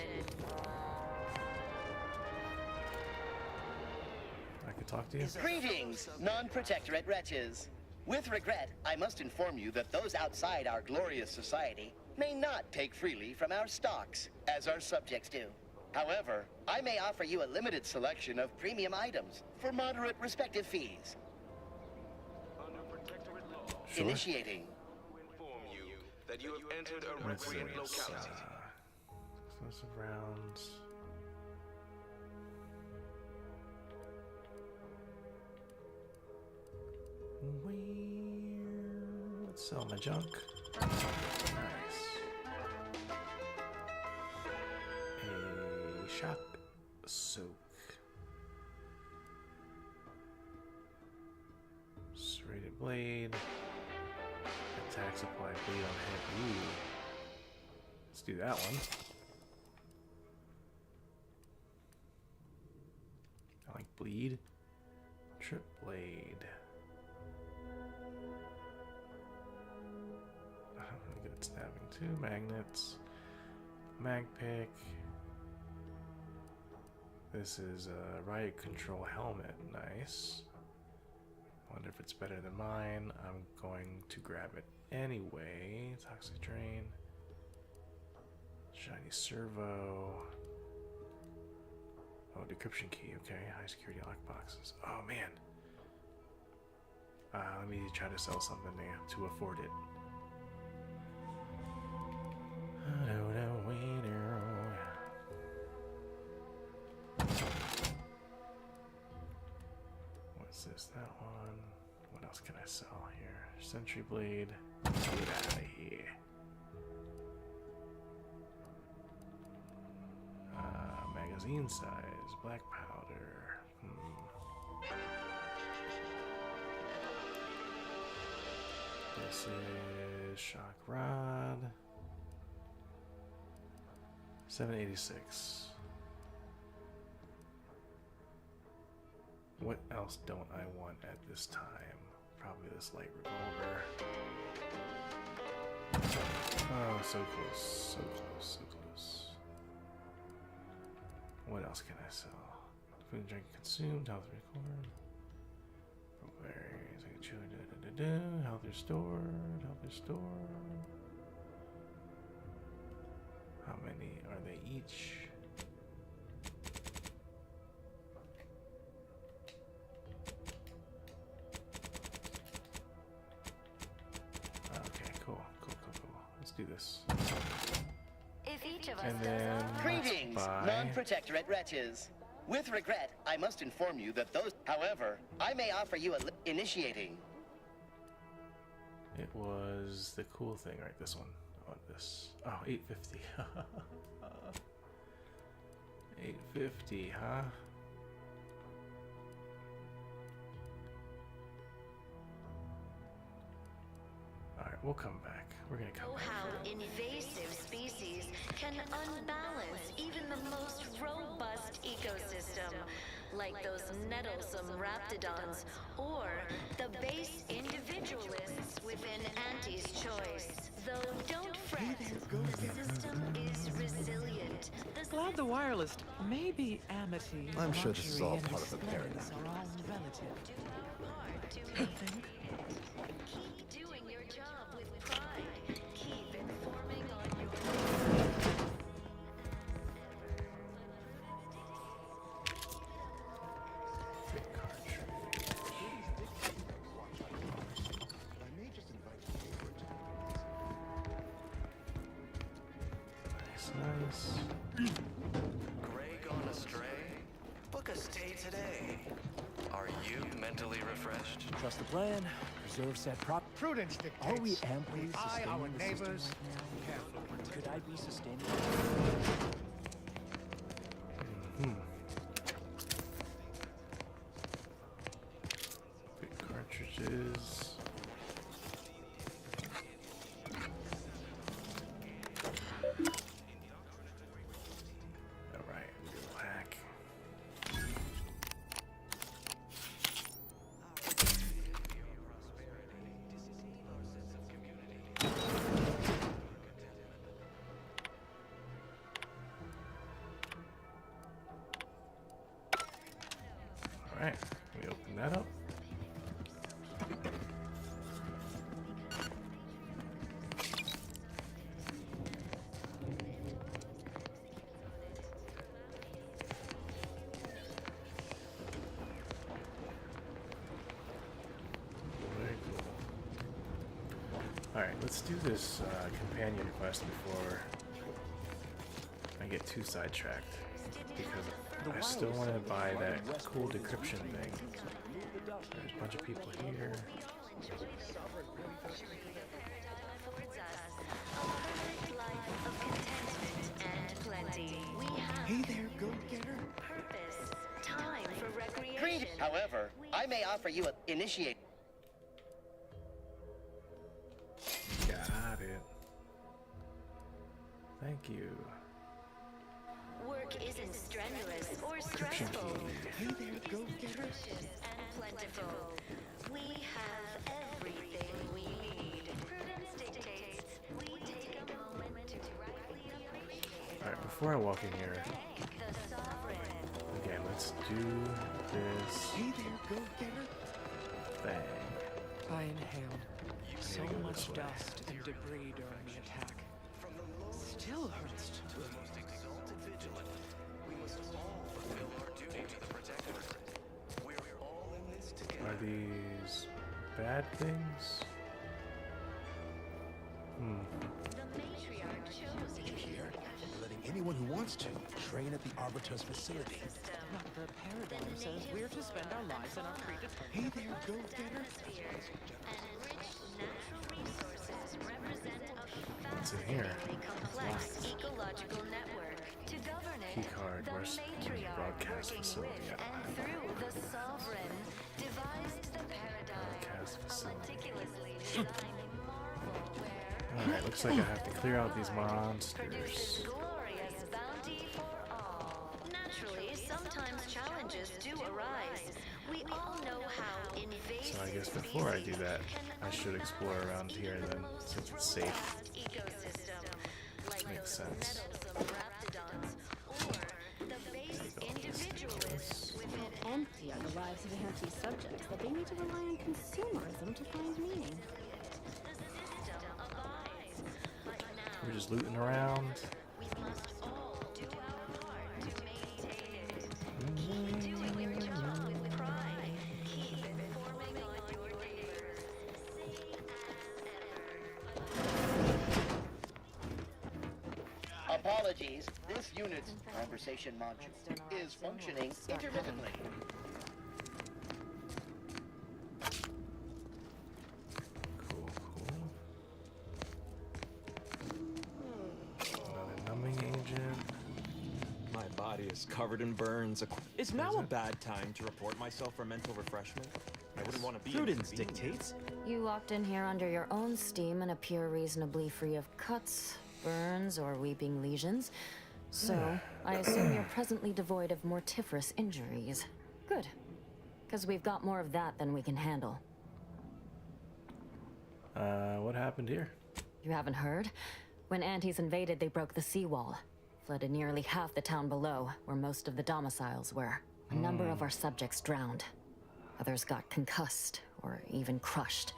I could talk to you. Greetings, non-protectorate wretches. With regret, I must inform you that those outside our glorious society may not take freely from our stocks, as our subjects do. However, I may offer you a limited selection of premium items for moderate respective fees. Sure. Initiating. That you have entered a Let's see. recreant locality. Explosive rounds. Let's sell my junk. Nice. A shock soak. Serrated blade. Attack supply bleed on head. Ooh. Let's do that one. I like bleed. Trip blade. stabbing 2, magnets, mag pick. This is a riot control helmet, nice. Wonder if it's better than mine. I'm going to grab it anyway. Toxic drain, shiny servo. Oh, decryption key, okay. High security lockboxes. Oh man. Let me try to sell something to afford it. What's this? That one. What else can I sell here? Sentry blade. Get out of here. Magazine size. Black powder. This is shock rod. 786. What else don't I want at this time? Probably this light revolver. Oh, so close, so close, so close. What else can I sell? Food and drink consumed, health record. Berries, I can chew, health restored, health restored. How many are they each? Okay, cool. Let's do this. If each of us And then Greetings, non-protectorate wretches. With regret, I must inform you that those... However, I may offer you a initiating. It was the cool thing, right? This one. I want this. Oh, 850. 850, huh? Alright, we'll come back. We're gonna come back. how invasive species can unbalance even the most robust ecosystem, like those nettlesome raptidons, or the base individualists within Auntie's choice. Though don't fret, the system is resilient. Glad the wireless may be amity. I'm sure this is all luxury, part of the and paradigm. are all relative. Keep doing your job with pride. Keep informing on your... Nice. Gray gone astray? Book a stay today. Are you mentally refreshed? Trust the plan. Preserve said prop. Prudence dictates. Are we amply Eye sustaining our the neighbors. system right Careful. now? Could I be sustaining? Big cartridges. Alright, we'll hack. Alright, we open that up. Very cool. Alright, let's do this companion quest before I get too sidetracked. Because I still want to buy that cool decryption thing. There's a bunch of people here. Hey there, go-getter. Purpose, time for recreation. Great. However, I may offer you an initiate. Got it. Thank you. Work isn't strenuous or stressful. Hey there, go-getter. And plentiful. We have everything we need. Prudence dictates we take before I walk in here, again, let's do this Hey there, go-getter. thing. I inhaled so go much this way. dust and debris during the attack. Still hurts to To the most exalted vigilant, we must all fulfill our duty to the Protectorate. We're all in this together. Are these bad things? Here, we're letting anyone who wants to train at the Arbiter's facility. Dr. Paradigm says we're to spend our lives in our predetermined... Hey there, go-getter. What's in here? Complex ecological network. To govern it, Keycard, the where's matriarch broadcast working facility? with and through the sovereign devised the paradigm, Broadcast a facility. meticulously designed marvel where Alright, looks like I have to clear out these monsters. produces glorious bounty for all. Naturally, sometimes challenges do arise. We all know how invasive So I guess before I do that, I should explore around here then, since it's safe. ecosystem, like Makes those sense. meddlesome raptidons, or the base individualists within Empty are the lives of anti-subjects that they need to rely on consumerism to find meaning. We're just looting around. Apologies, this unit's conversation module is functioning intermittently. Cool, cool. Another numbing agent. My body is covered in burns. Is now a bad time to report myself for mental refreshment? I wouldn't want to be. Prudence inconvenienced. dictates. You walked in here under your own steam and appear reasonably free of cuts, burns, or weeping lesions. So, I assume you're presently devoid of mortiferous injuries. Good. Because we've got more of that than we can handle. What happened here? You haven't heard? When Antes invaded, they broke the seawall. Flooded nearly half the town below, where most of the domiciles were. A number of our subjects drowned. Others got concussed, or even crushed.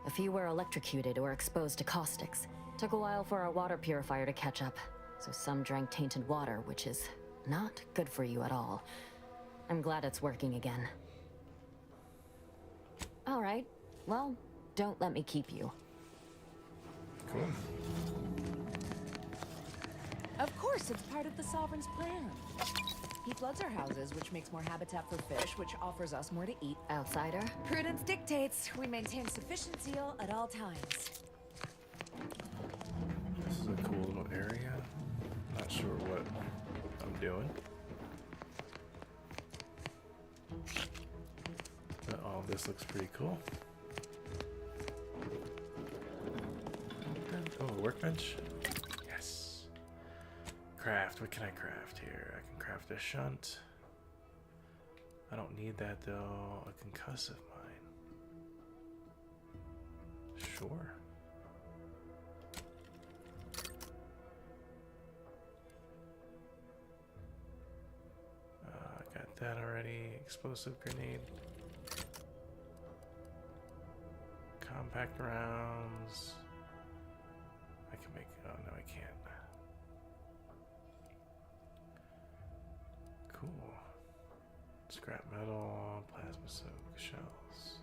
A few were electrocuted or exposed to caustics. Took a while for our water purifier to catch up, so some drank tainted water, which is not good for you at all. I'm glad it's working again. All right, well, don't let me keep you. Cool. Of course, it's part of the Sovereign's plan. He floods our houses, which makes more habitat for fish, which offers us more to eat. Outsider? Prudence dictates we maintain sufficient zeal at all times. This is a cool little area. Not sure what I'm doing. But all this looks pretty cool. Oh, a workbench? Yes. Craft. What can I craft here? I can craft a shunt. I don't need that though. A concussive mine. Sure. Got that already. Explosive grenade. Compact rounds. I can make. Oh no, I can't. Cool. Scrap metal, plasma soak shells.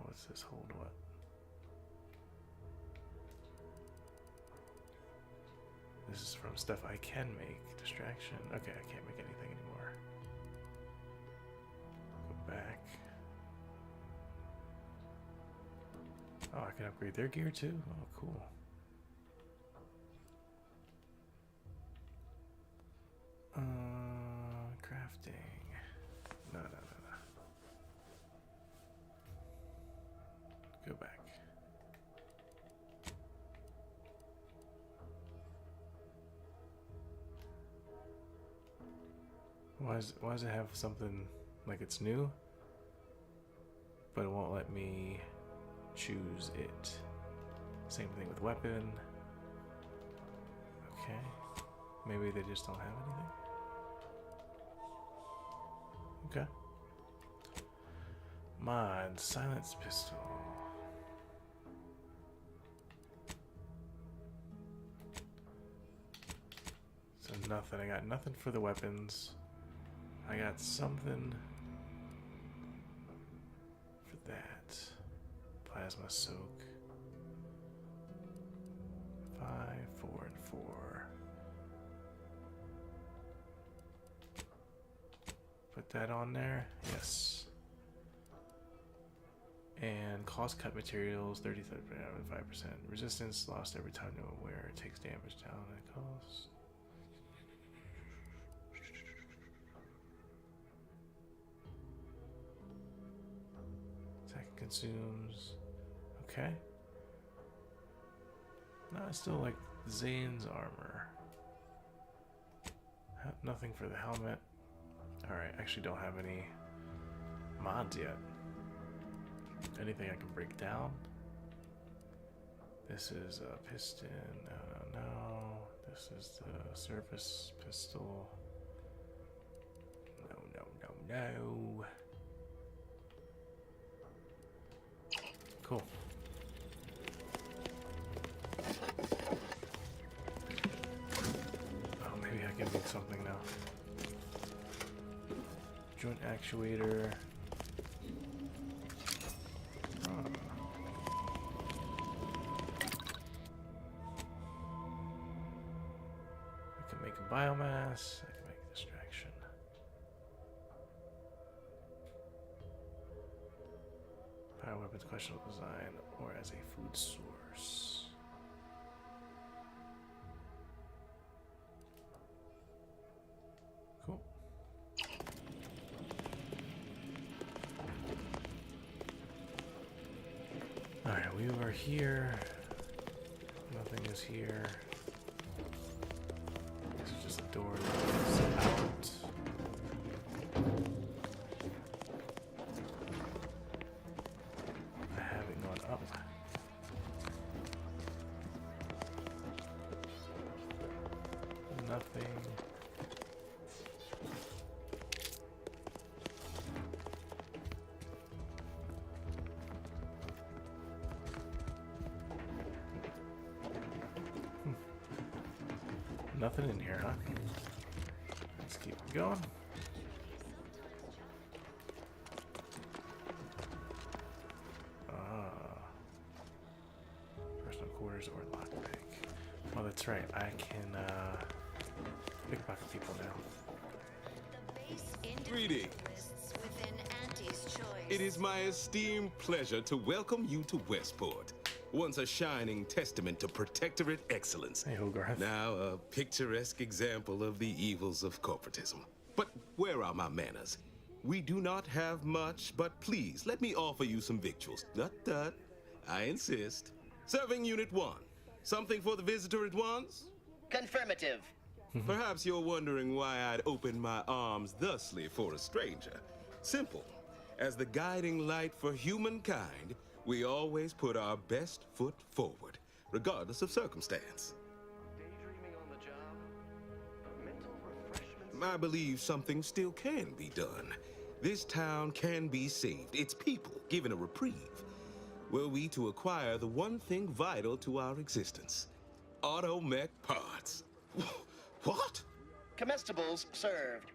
What's this? Hold what? This is from stuff I can make. Distraction. Okay, I can't make anything anymore. Go back. Oh, I can upgrade their gear too? Oh, cool. Crafting. No. Go back. Why does it have something like it's new, but it won't let me choose it? Same thing with weapon. Okay. Maybe they just don't have anything. Okay. Mod, silence pistol. So nothing. I got nothing for the weapons. I got something for that. Plasma soak. 5, 4, and 4. Put that on there. Yes. And cost cut materials 33%, 5%. Resistance lost every time no aware. It takes damage down at cost. Attack consumes. Okay. No, I still like Zane's armor. Nothing for the helmet. Alright, actually don't have any mods yet. Anything I can break down? This is a piston. No. This is the surface pistol. No. Cool. Oh, maybe I can make something now. Joint actuator. I can make a biomass. I can make a distraction. Bioweapons, questionable design, or as a food source. Cool. Alright, we are here. Nothing is here. This is just a door that leads out. I haven't gone up. Nothing. Nothing in here, huh? Let's keep it going. Personal quarters or lockpick. Oh, that's right. I can pickpocket people now. Greetings. It is my esteemed pleasure to welcome you to Westport. Once a shining testament to Protectorate excellence. Hey, Hogarth. Now a picturesque example of the evils of corporatism. But where are my manners? We do not have much, but please, let me offer you some victuals. Tut. I insist. Serving Unit 1. Something for the visitor at once? Confirmative. Perhaps you're wondering why I'd open my arms thusly for a stranger. Simple. As the guiding light for humankind, we always put our best foot forward, regardless of circumstance. Daydreaming on the job? Mental refreshments? I believe something still can be done. This town can be saved, its people given a reprieve. Were we to acquire the one thing vital to our existence, automech parts. What? Comestibles served.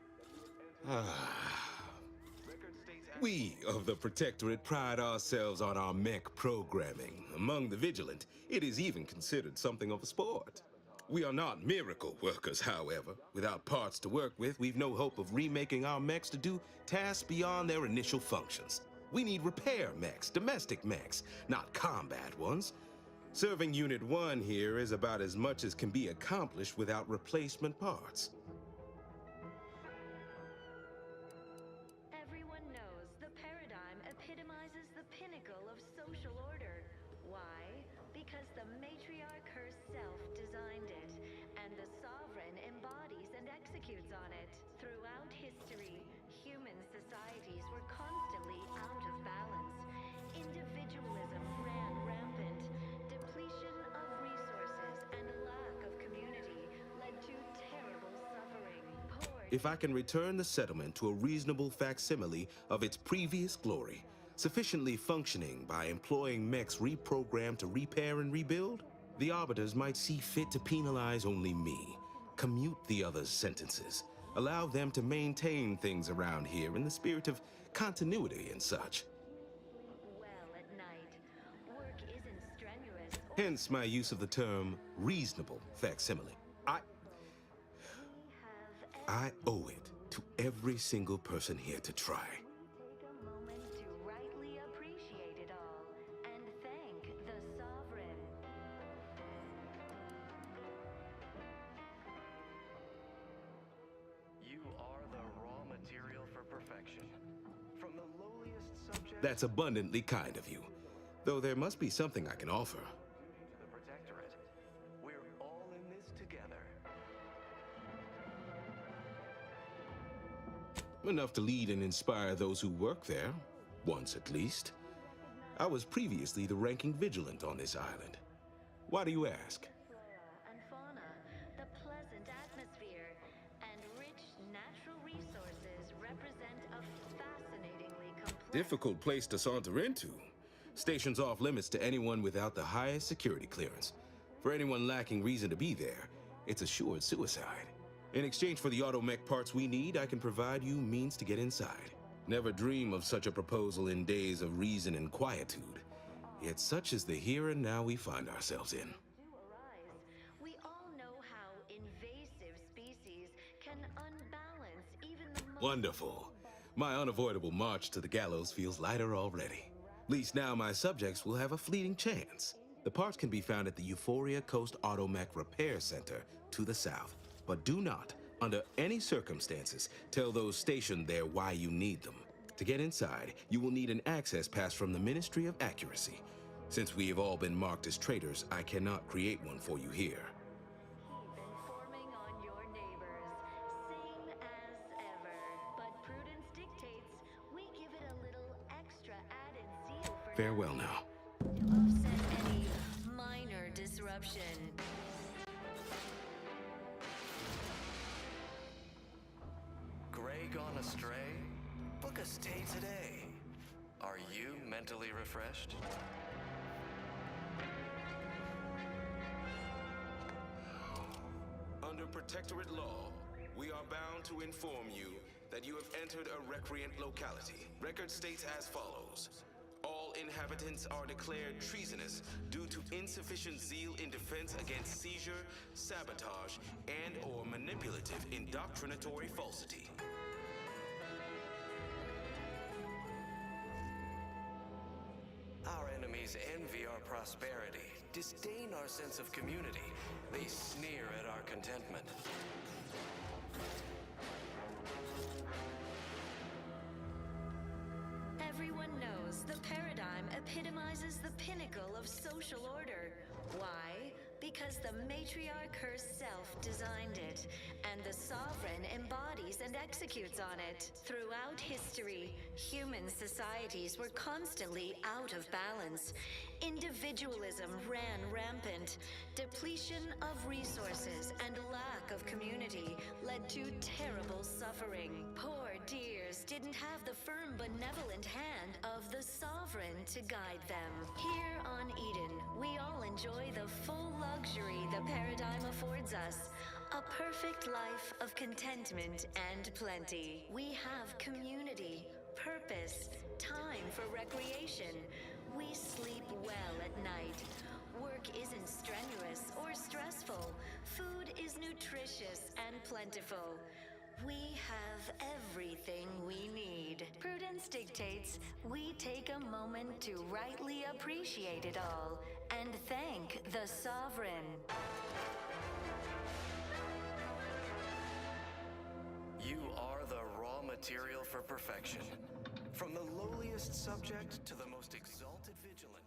We of the Protectorate pride ourselves on our mech programming. Among the vigilant, it is even considered something of a sport. We are not miracle workers, however. Without parts to work with, we've no hope of remaking our mechs to do tasks beyond their initial functions. We need repair mechs, domestic mechs, not combat ones. Serving Unit 1 here is about as much as can be accomplished without replacement parts. Everyone knows the paradigm epitomizes the pinnacle of social order. Why? Because the matriarch herself designed it, and the sovereign embodies and executes on it. Throughout history, human societies were constantly out of balance. Individualism ran rampant. Depletion of resources and lack of community if I can return the settlement to a reasonable facsimile of its previous glory, sufficiently functioning by employing mechs reprogrammed to repair and rebuild, the Arbiters might see fit to penalize only me, commute the others' sentences, allow them to maintain things around here in the spirit of continuity and such. Well at night. Work isn't strenuous Hence my use of the term reasonable facsimile. I owe it to every single person here to try. Take a moment to rightly appreciate it all and thank the Sovereign. You are the raw material for perfection. From the lowliest subject That's abundantly kind of you, though there must be something I can offer. to the Protectorate. We're all in this together. Enough to lead and inspire those who work there, once at least. I was previously the ranking vigilant on this island. Why do you ask? Flora and fauna, the pleasant atmosphere, and rich natural resources represent a fascinatingly complex. Difficult place to saunter into. Station's off limits to anyone without the highest security clearance. For anyone lacking reason to be there, it's assured suicide. In exchange for the automech parts we need, I can provide you means to get inside. Never dream of such a proposal in days of reason and quietude. Yet such is the here and now we find ourselves in. Do arise. We all know how invasive species can unbalance even the most. Wonderful. My unavoidable march to the gallows feels lighter already. At least now my subjects will have a fleeting chance. The parts can be found at the Euphoria Coast Automech Repair Center to the south. But do not, under any circumstances, tell those stationed there why you need them. To get inside, you will need an access pass from the Ministry of Accuracy. Since we have all been marked as traitors, I cannot create one for you here. Keep informing on your neighbors, same as ever. But prudence dictates we give it a little extra added zeal for Farewell now. to offset any minor disruption. Gray gone astray? Book a stay today. Are you mentally refreshed? Under Protectorate law, we are bound to inform you that you have entered a recreant locality. Record states as follows. All inhabitants are declared treasonous due to insufficient zeal in defense against seizure, sabotage, and/or manipulative indoctrinatory falsity. Our enemies envy our prosperity, disdain our sense of community. They sneer at our contentment. Everyone knows the paradigm epitomizes the pinnacle of social order. Why? Because the matriarch herself designed it, and the sovereign embodies and executes on it. Throughout history, human societies were constantly out of balance. Individualism ran rampant. Depletion of resources and lack of community led to terrible suffering. Poor dears didn't have the firm, benevolent hand of the sovereign to guide them. Here on Eden, we all enjoy the full luxury the paradigm affords us. A perfect life of contentment and plenty. We have community, purpose, time for recreation. We sleep well at night. Work isn't strenuous or stressful. Food is nutritious and plentiful. We have everything we need. Prudence dictates we take a moment to rightly appreciate it all and thank the Sovereign. You are the raw material for perfection. From the lowliest subject to the most exalted vigilant,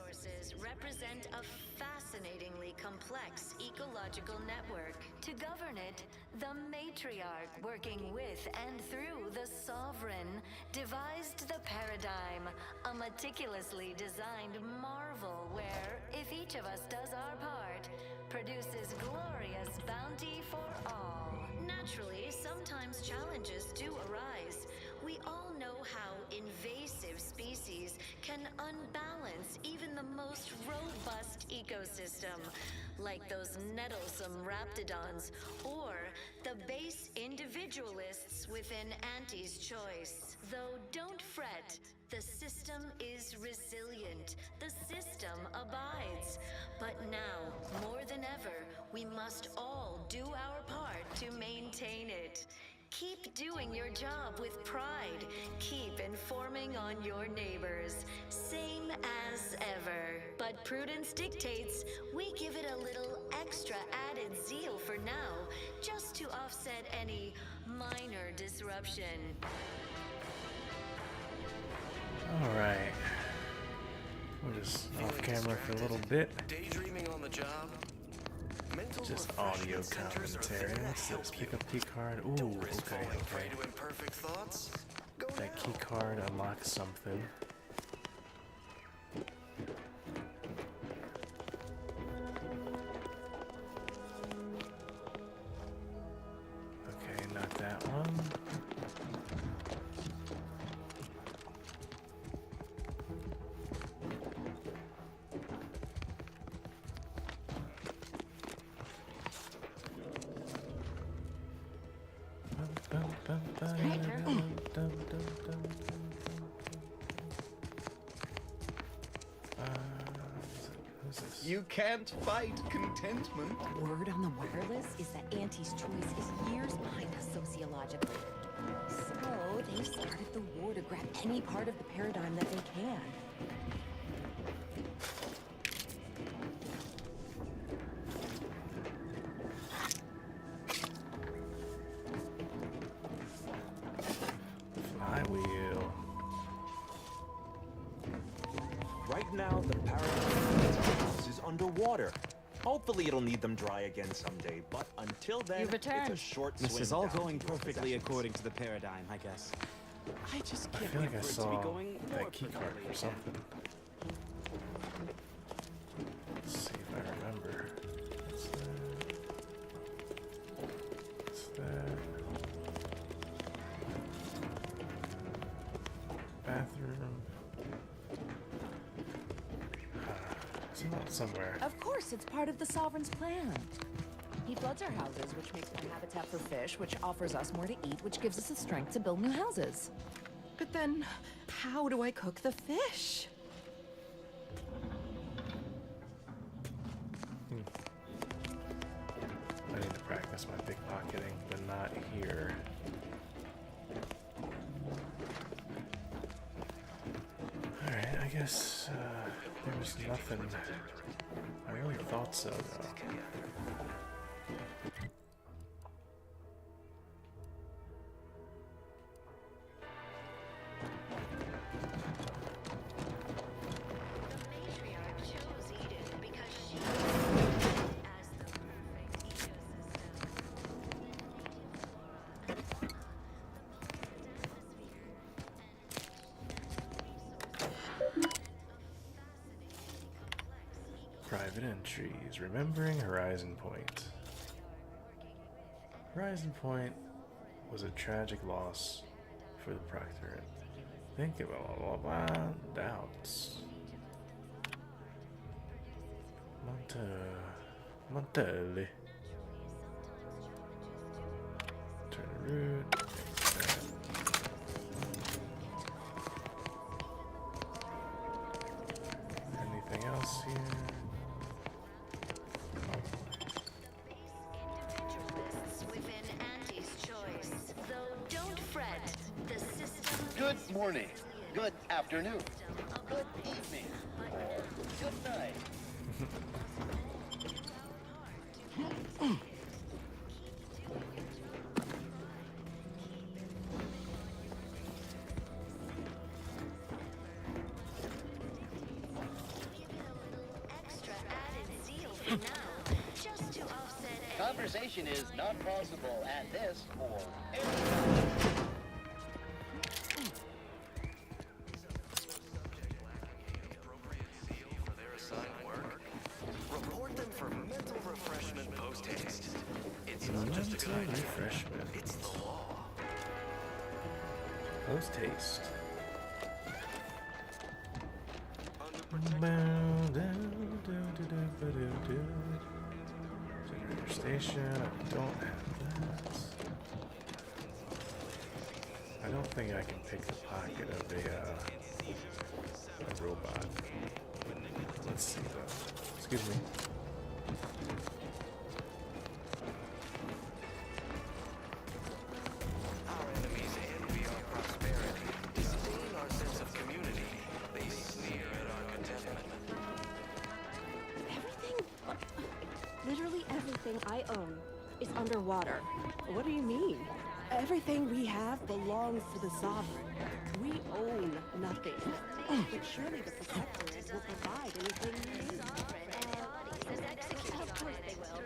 resources represent a fascinatingly complex ecological network. To govern it, the Matriarch, working with and through the Sovereign, devised the Paradigm, a meticulously designed marvel where, if each of us does our part, produces glorious bounty for all. Naturally, sometimes challenges do arise. We all know how invasive species can unbalance even the most robust ecosystem, like those nettlesome raptidons, or the base individualists within Auntie's choice. Though don't fret, the system is resilient. The system abides. But now, more than ever, we must all do our part to maintain it. Keep doing your job with pride. Keep informing on your neighbors. Same as ever. But prudence dictates we give it a little extra added zeal for now, just to offset any minor disruption. Alright. We're just off camera for a little bit. Daydreaming on the job? Mental Just refreshment audio centers are commentary. What's this? Pick up key card. Ooh, okay, okay. to imperfect thoughts? That key card unlocks something. Okay, not that one. You can't fight contentment. Word on the wireless is that Auntie's choice is years behind us sociologically. So they started the war to grab any part of the paradigm that they can. Flywheel. Right now, the paradigm is underwater. Hopefully it'll need them dry again someday, but until then, You've it's returned. a short This swim is all down going to your perfectly possessions. according to the paradigm, I guess. I just I can't feel wait like I for it to saw be going more that key card perfectly or something. Let's see if I remember. What's that? What's that? Bathroom. It's not somewhere. Of course, it's part of the Sovereign's plan. He floods our houses, which makes more habitat for fish, which offers us more to eat, which gives us the strength to build new houses. But then, how do I cook the fish? I need to practice my pickpocketing, but not here. Alright, I guess there was nothing. I really thought so, though. Private entries. Remembering Horizon Point. Horizon Point was a tragic loss for the Proctorate. Think of blah, blah, blah, doubts. Montelli. Turn the route. Fix that. Anything else here? Within Auntie's choice. Though don't fret, the system. Good morning. Good afternoon. Good evening. Or good night. Conversation is not possible at this or any Report them for mental refreshment post-haste. It's not just a good idea. Refreshment. It's the law. Post haste. Generator station. I don't have that. I don't think I can pick the pocket of a robot. Let's see though. Excuse me. Our enemies envy our prosperity, disdain our sense of community. They sneer at our contentment. Everything, literally everything I own is underwater. What do you mean? Everything we have belongs to the Sovereign. We own nothing. But surely the Protectorate will provide anything we need. Of course they will.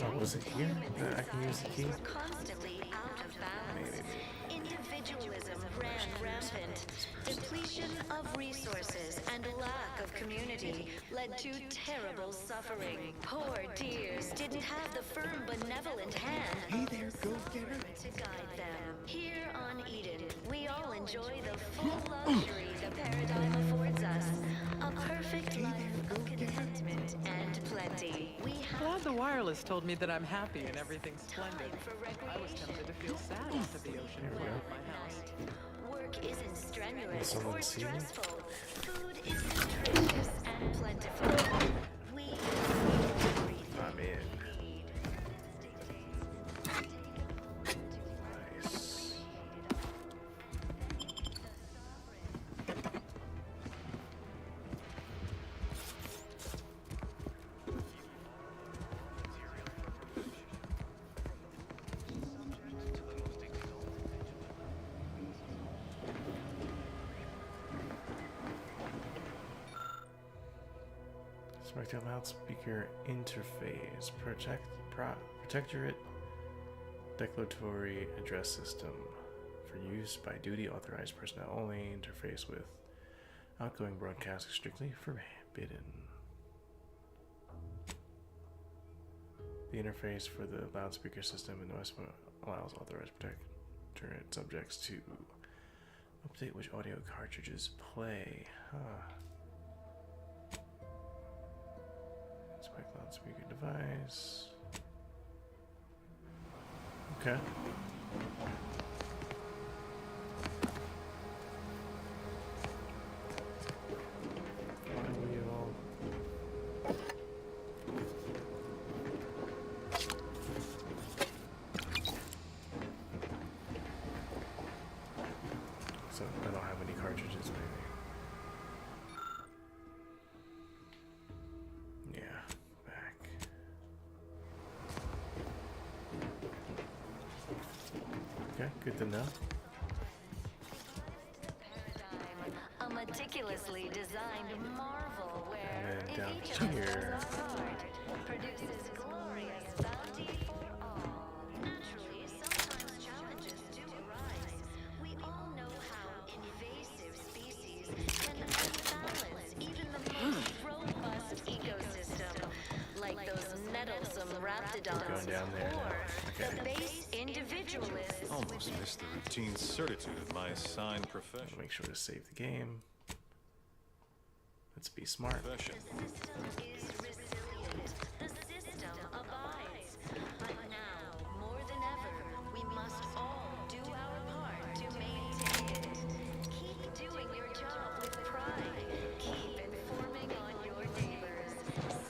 Oh, was it here that I can use the key? Constantly out of balance. Individualism ran rampant. Depletion of resources and lack of community led to terrible suffering. Poor dears didn't have the firm, benevolent hand Hey there, go-getter. to guide them. Here on Eden, we all enjoy the full luxury the paradigm affords us. A perfect life of contentment and plenty. We have Glad the wireless told me that I'm happy and everything's splendid. I was tempted to feel sad after the ocean flooded my house. work isn't strenuous someone or see me? stressful. Food is nutritious and plentiful. We I'm in. Nice. Spectral loudspeaker interface. Protectorate declaratory address system for use by duty authorized personnel only. Interface with outgoing broadcast strictly forbidden. The interface for the loudspeaker system in Westmore allows authorized protectorate subjects to update which audio cartridges play. Inspect loudspeaker device. Okay. Why are we all... So I don't have any cartridges, maybe. Yeah, back. Okay, good to know. a meticulously designed marvel where And then down if each of us here. does our part, produces glorious bounty for all. Naturally, sometimes challenges do arise. We all know how invasive species can unbalance even the most robust ecosystem, like those nettlesome raptidons Going down there now. or the Okay. base individualists. Almost missed the routine certitude of my assigned profession. Make sure to save the game. Let's be smart. Profession. System is resilient. The system abides. But now, more than ever, we must all do our part to maintain it. Keep doing your job with pride. Keep informing on your neighbors.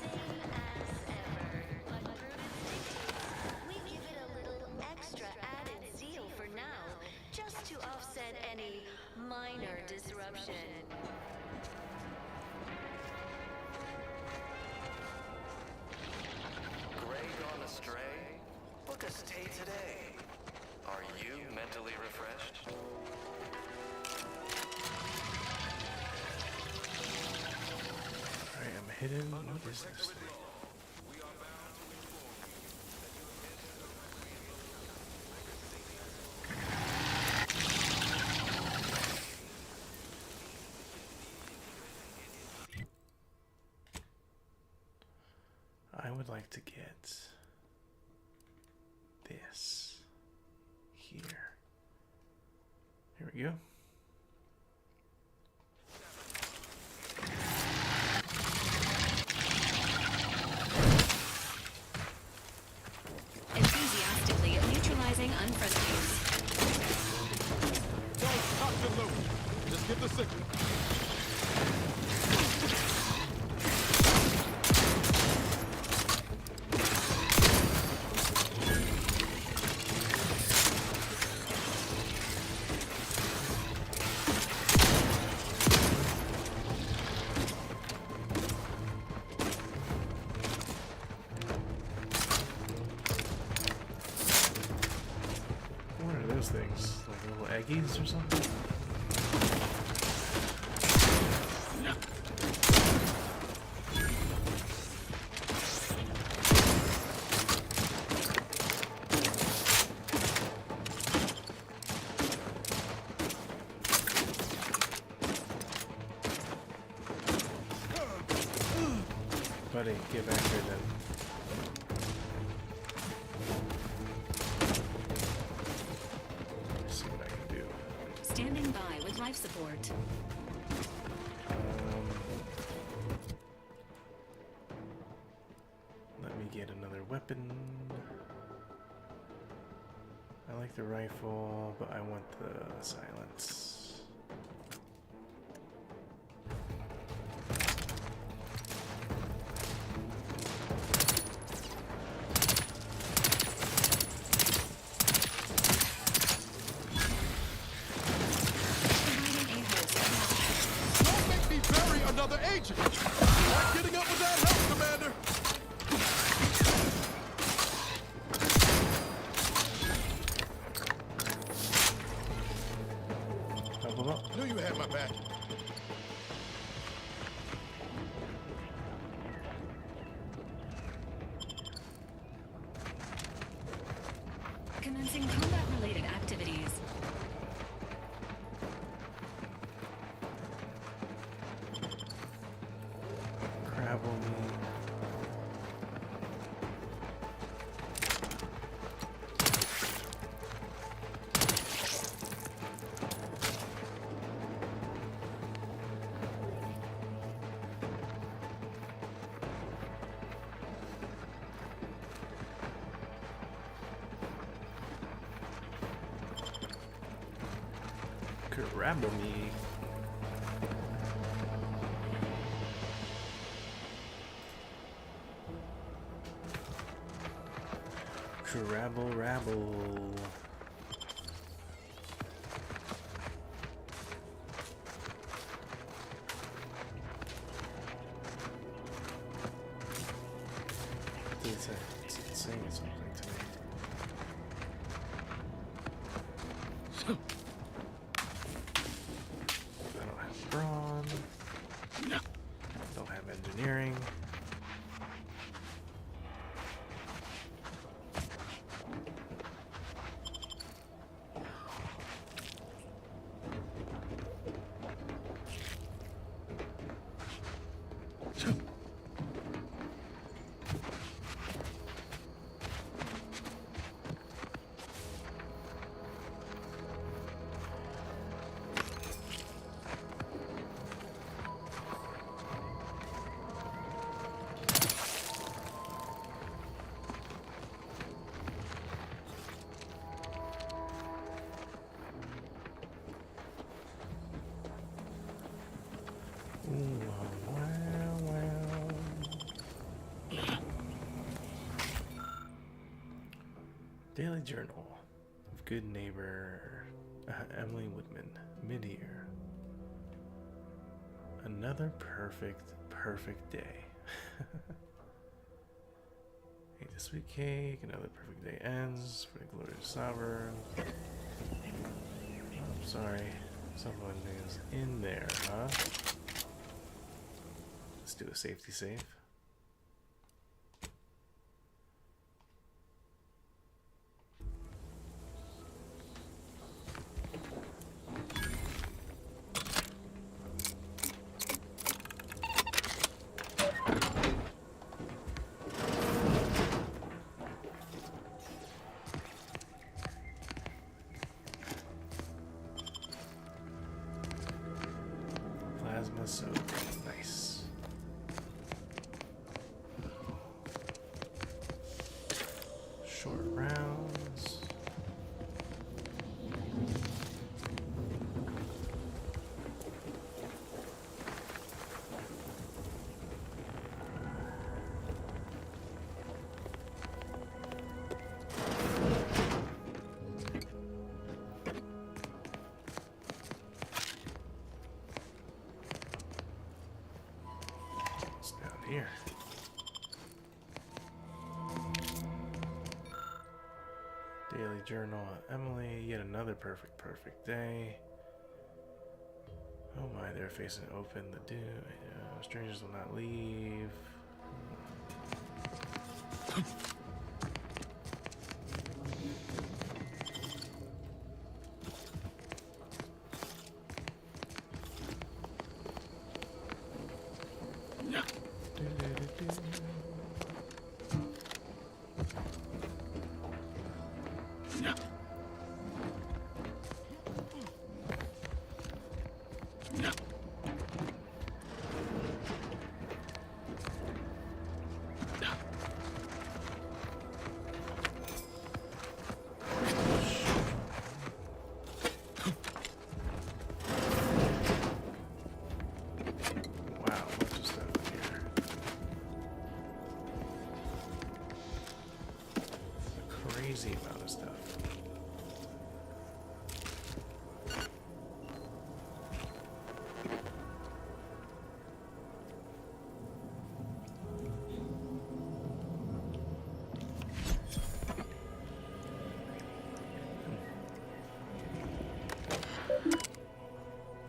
Same as ever. But prudence dictates we give it a little extra added zeal for now, just to offset any minor disruption. Gray gone astray? Look us stay today. Are you mentally refreshed? Alright, I'm hidden. What is this thing? like to get this here. Here we go. Enthusiastically neutralizing unfriendlies. Don't stop your load. Just give the signal. What are those things? Like little eggies or something? Buddy, get back here then. Let's see what I can do. Standing by with life support. Let me get another weapon. I like the rifle, but I want the silence. Don't make me bury another agent! Not getting up without help, Commander! Help him up. Knew you had my back. Commencing combat-related activities. Crabble me. Crabble me. Crabble rabble. It's saying something to me. I don't have brawn. Don't have engineering. Daily Journal of Good Neighbor Emily Woodman, mid-year. Another perfect day. Ate a sweet cake, another perfect day ends for the glorious sovereign. I'm sorry, someone is in there, huh? Let's do a safety save. daily journal. Emily, yet another perfect day. Oh my, they're facing open the doom. Strangers will not leave. Crazy amount of stuff.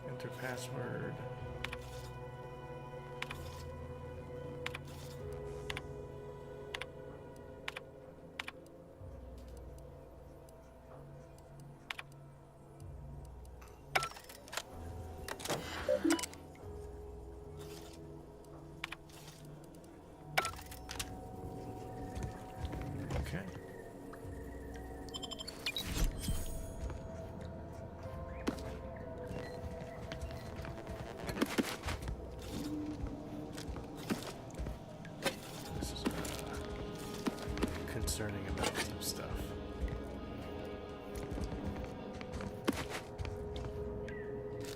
Enter password. Okay. This is concerning about some stuff.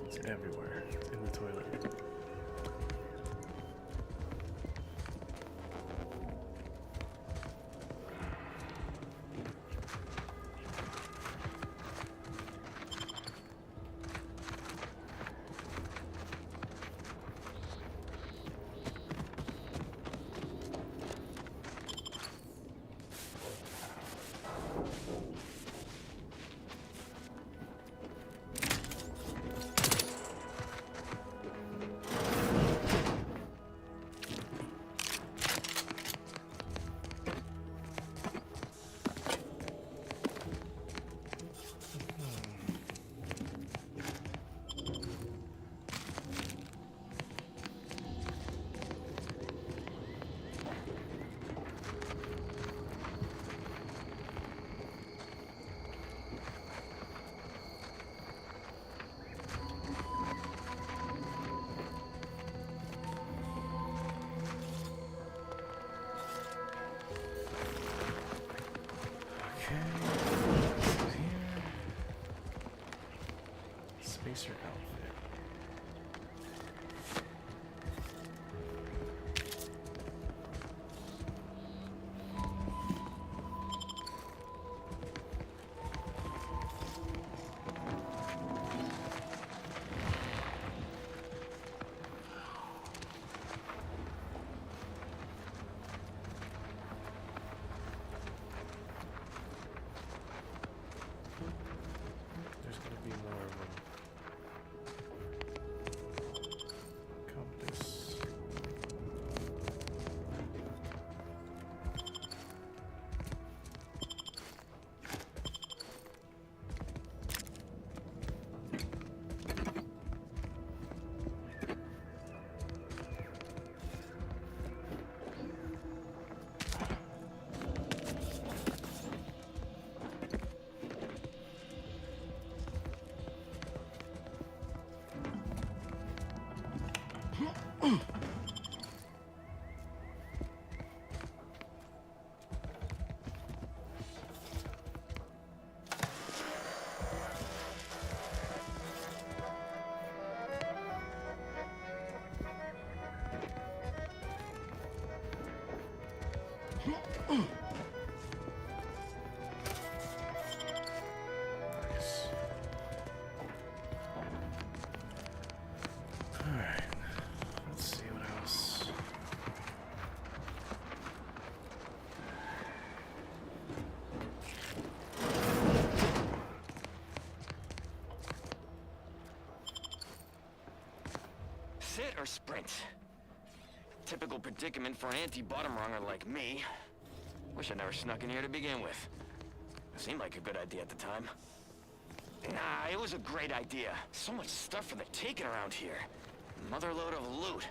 It's everywhere. It's in the toilet. Spacer outfit. There's gonna be more of them. Compass. Nice. All right. Let's see what else. or sprint. Typical predicament for an anti-bottom runger like me. Wish I never snuck in here to begin with. It seemed like a good idea at the time. Nah, it was a great idea. So much stuff for the taking around here. Motherload of loot.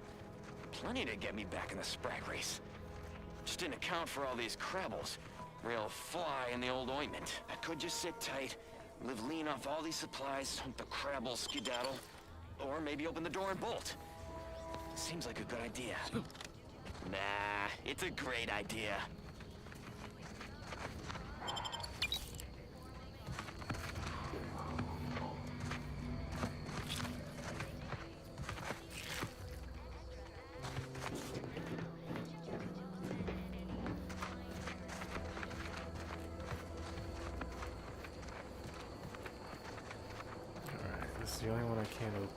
Plenty to get me back in the sprag race. Just didn't account for all these crabbles. Real fly in the old ointment. I could just sit tight, live lean off all these supplies, hope the crabbles skedaddle. Or maybe open the door and bolt. Seems like a good idea. Nah, it's a great idea. Alright, this is the only one I can't open.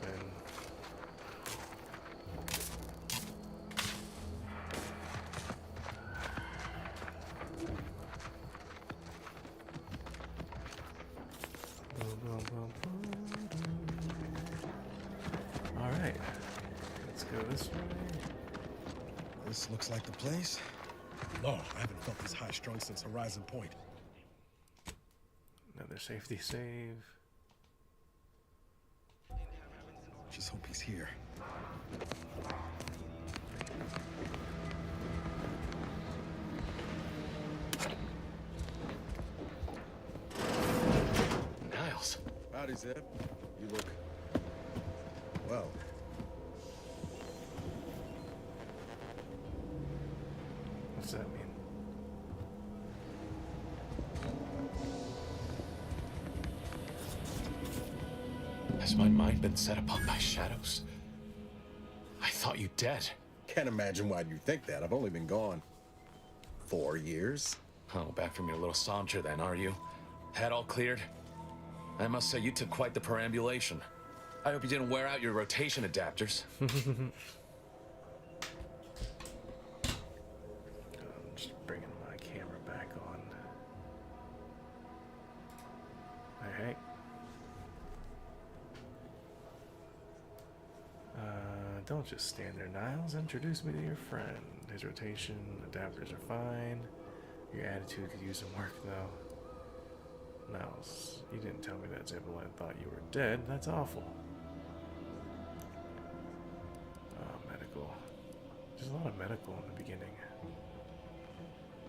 Alright, let's go this way. This looks like the place. Lord, I haven't felt this high-strung since Horizon Point. Another safety save. Just hope he's here. Niles. Howdy, Zeb. You look... well. What's that mean? Has my mind been set upon by shadows? I thought you dead. Can't imagine why you think that. I've only been gone 4 years. Oh, back from your little saunter then, are you? Head all cleared? I must say you took quite the perambulation. I hope you didn't wear out your rotation adapters. I'm just bringing my camera back on. Hey. Don't just stand there, Niles. Introduce me to your friend. His rotation adapters are fine. Your attitude could use some work, though. Niles, you didn't tell me that Zebulon thought you were dead. That's awful. Medical. There's a lot of medical in the beginning.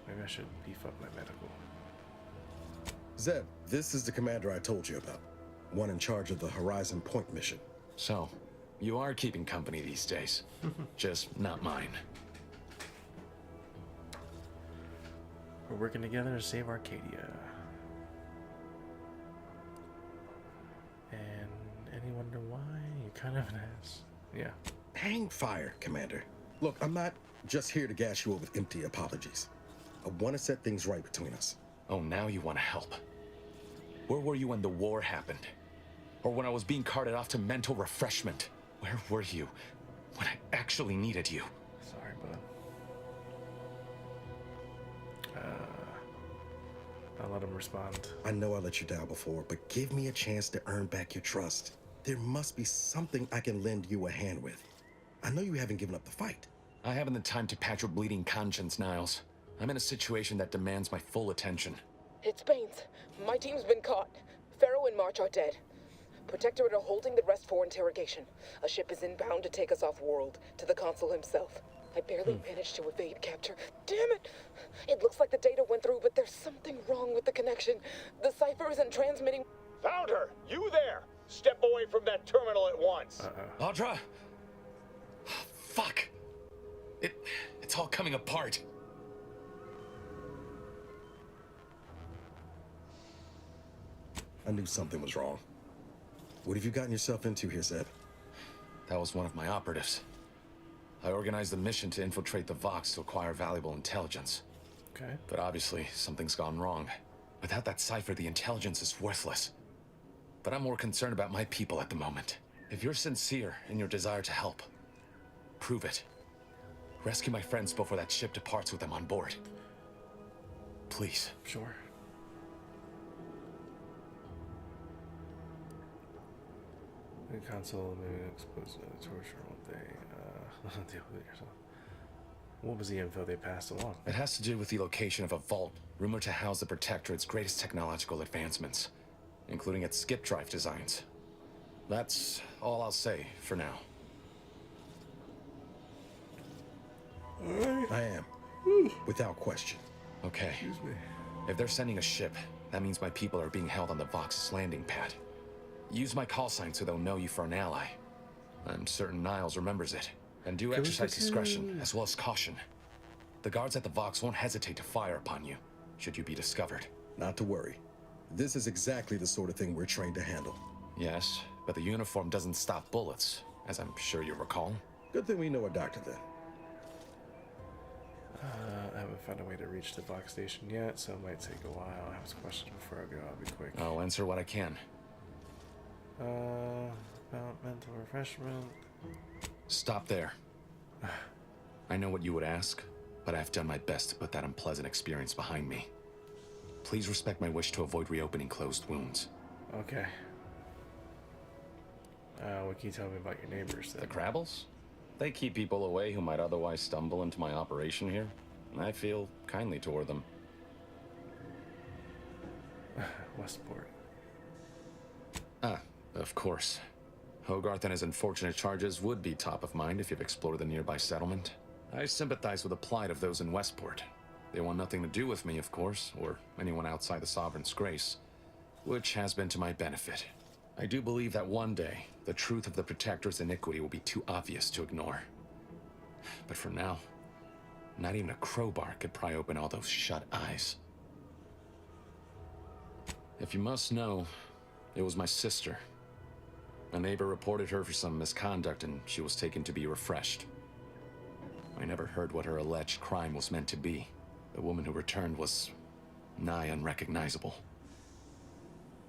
Maybe I should beef up my medical. Zeb, this is the commander I told you about. One in charge of the Horizon Point mission. So, you are keeping company these days. Just not mine. We're working together to save Arcadia. And any wonder why? You're kind of an ass. Yeah. Hang fire, Commander. Look, I'm not just here to gas you up with empty apologies. I want to set things right between us. Oh, now you want to help. Where were you when the war happened? Or when I was being carted off to mental refreshment? Where were you when I actually needed you? Sorry, bud. I'll let him respond. I know I let you down before, but give me a chance to earn back your trust. There must be something I can lend you a hand with. I know you haven't given up the fight. I haven't the time to patch your bleeding conscience, Niles. I'm in a situation that demands my full attention. It's Baines. My team's been caught. Pharaoh and March are dead. Protectorate are holding the rest for interrogation. A ship is inbound to take us off-world, to the consul himself. I barely managed to evade capture. Damn it! It looks like the data went through, but there's something wrong with the connection. The cipher isn't transmitting. Found her! You there! Step away from that terminal at once! Audra! Fuck! It's all coming apart. I knew something was wrong. What have you gotten yourself into here, Zeb? That was one of my operatives. I organized a mission to infiltrate the Vox to acquire valuable intelligence. Okay. But obviously, something's gone wrong. Without that cipher, the intelligence is worthless. But I'm more concerned about my people at the moment. If you're sincere in your desire to help, prove it. Rescue my friends before that ship departs with them on board. Please. Sure. Console maybe exposed to torture one day. Deal with it yourself. What was the info they passed along? It has to do with the location of a vault, rumored to house the Protectorate's greatest technological advancements, including its skip drive designs. That's all I'll say for now. I am. Without question. Okay. Excuse me. If they're sending a ship, that means my people are being held on the Vox's landing pad. Use my call sign so they'll know you for an ally. I'm certain Niles remembers it. And do exercise discretion, as well as caution. The guards at the Vox won't hesitate to fire upon you, should you be discovered. Not to worry. This is exactly the sort of thing we're trained to handle. Yes, but the uniform doesn't stop bullets, as I'm sure you recall. Good thing we know a doctor then. I haven't found a way to reach the Vox station yet, so it might take a while. I have some questions before I go. I'll be quick. I'll answer what I can. About mental refreshment. Stop there. I know what you would ask, but I've done my best to put that unpleasant experience behind me. Please respect my wish to avoid reopening closed wounds. Okay. What can you tell me about your neighbors then? The Crabbles? They keep people away who might otherwise stumble into my operation here. I feel kindly toward them. Westport. Ah, of course. Hogarth and his unfortunate charges would be top of mind if you've explored the nearby settlement. I sympathize with the plight of those in Westport. They want nothing to do with me, of course, or anyone outside the Sovereign's grace, which has been to my benefit. I do believe that one day, the truth of the Protector's iniquity will be too obvious to ignore. But for now, not even a crowbar could pry open all those shut eyes. If you must know, it was my sister. A neighbor reported her for some misconduct and she was taken to be refreshed. I never heard what her alleged crime was meant to be. The woman who returned was nigh unrecognizable.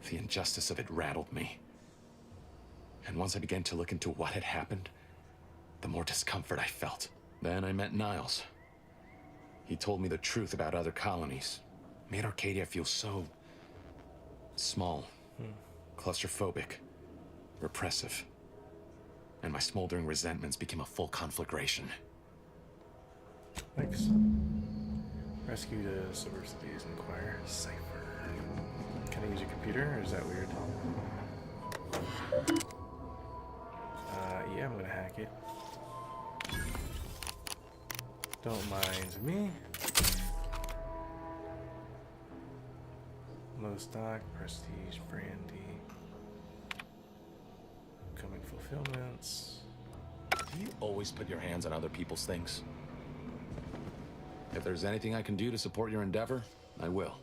The injustice of it rattled me. And once I began to look into what had happened, the more discomfort I felt. Then I met Niles. He told me the truth about other colonies. Made Arcadia feel so small, claustrophobic, repressive. And my smoldering resentments became a full conflagration. Thanks. Rescue the subversities, inquire, cipher. Can I use your computer, or is that weird? Yeah, I'm gonna hack it. Don't mind me. Low stock, prestige, brandy. Coming fulfillments. Do you always put your hands on other people's things? If there's anything I can do to support your endeavor, I will.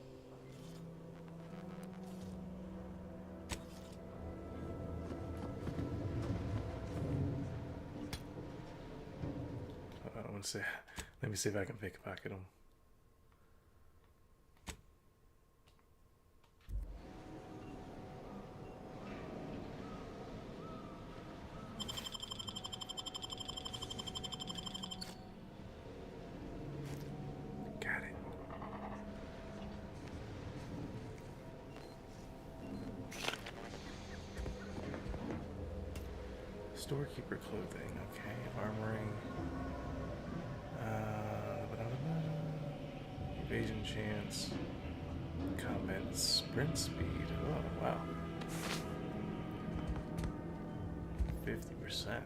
I want to say, let me see if I can pickpocket them. Got it. Storekeeper clothing, okay. Armoring. Evasion chance. Combat sprint speed. Oh, wow. 50%.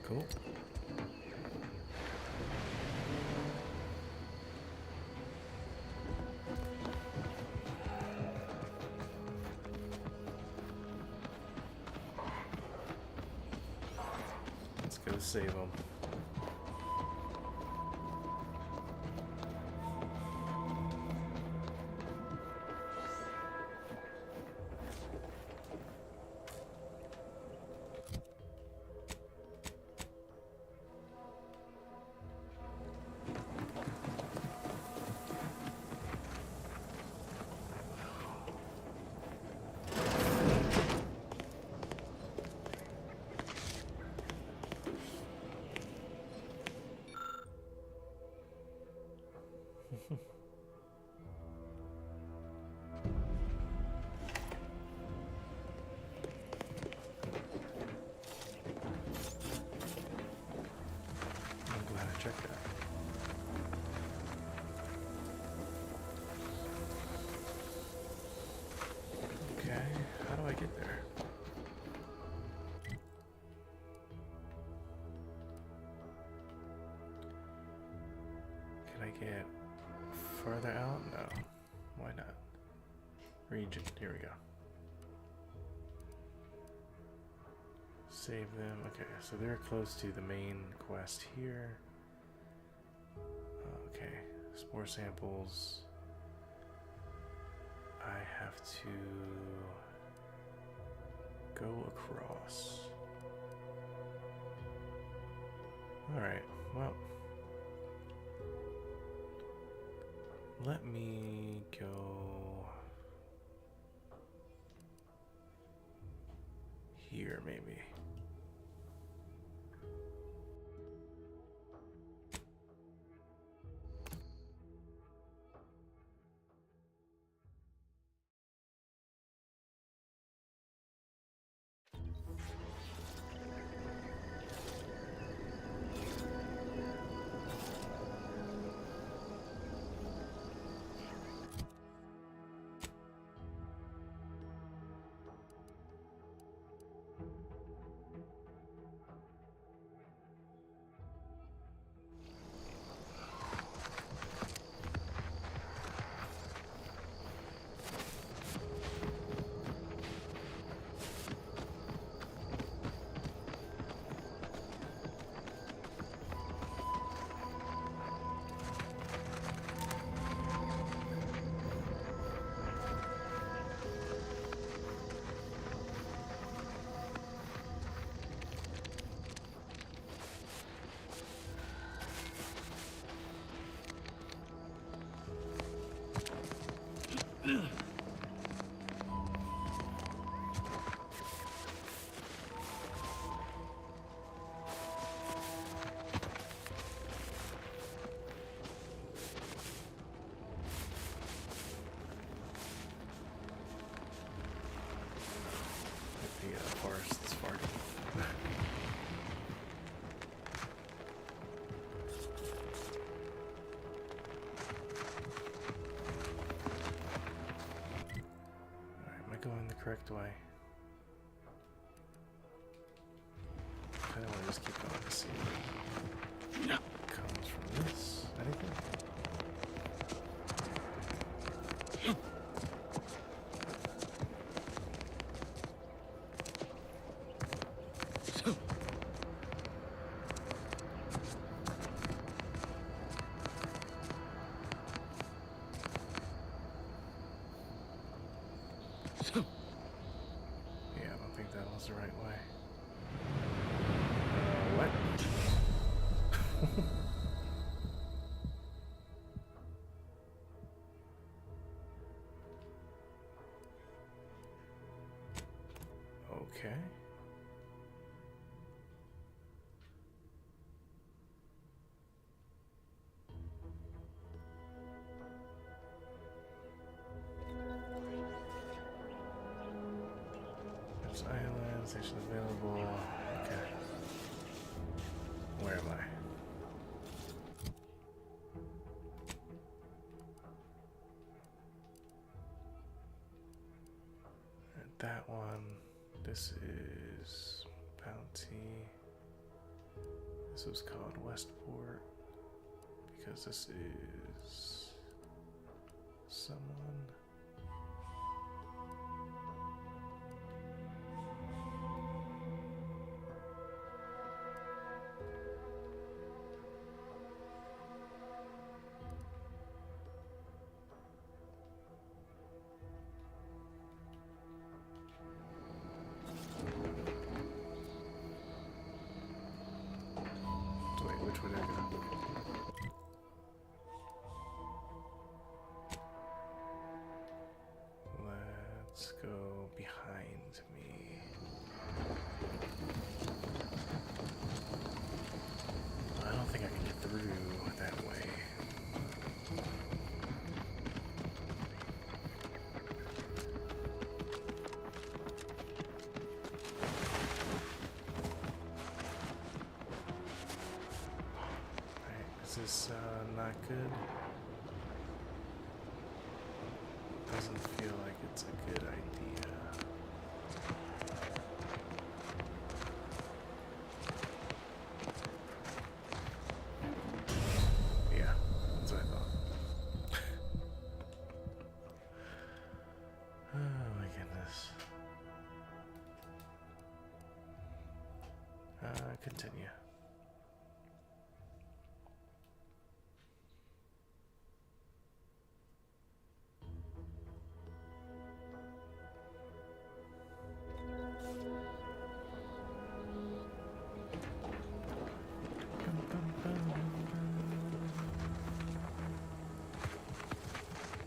Cool. Let's go save them. do I get there? Can I get further out? No. Why not? Region. Here we go. Save them. Okay, so they're close to the main quest here. Okay, spore samples. I have to go across. Alright, well, let me go here maybe. Going the correct way. I don't want to just keep going to see what comes from this. Anything? Yeah, I don't think that was the right way. What? Okay. Island, station available. Okay. Where am I? At that one. This is Bounty. This was called Westport because this is someone. Which way did I go? Let's go behind me. I don't think I can get through that way. Is this not good? Doesn't feel like it's a good idea. Continue.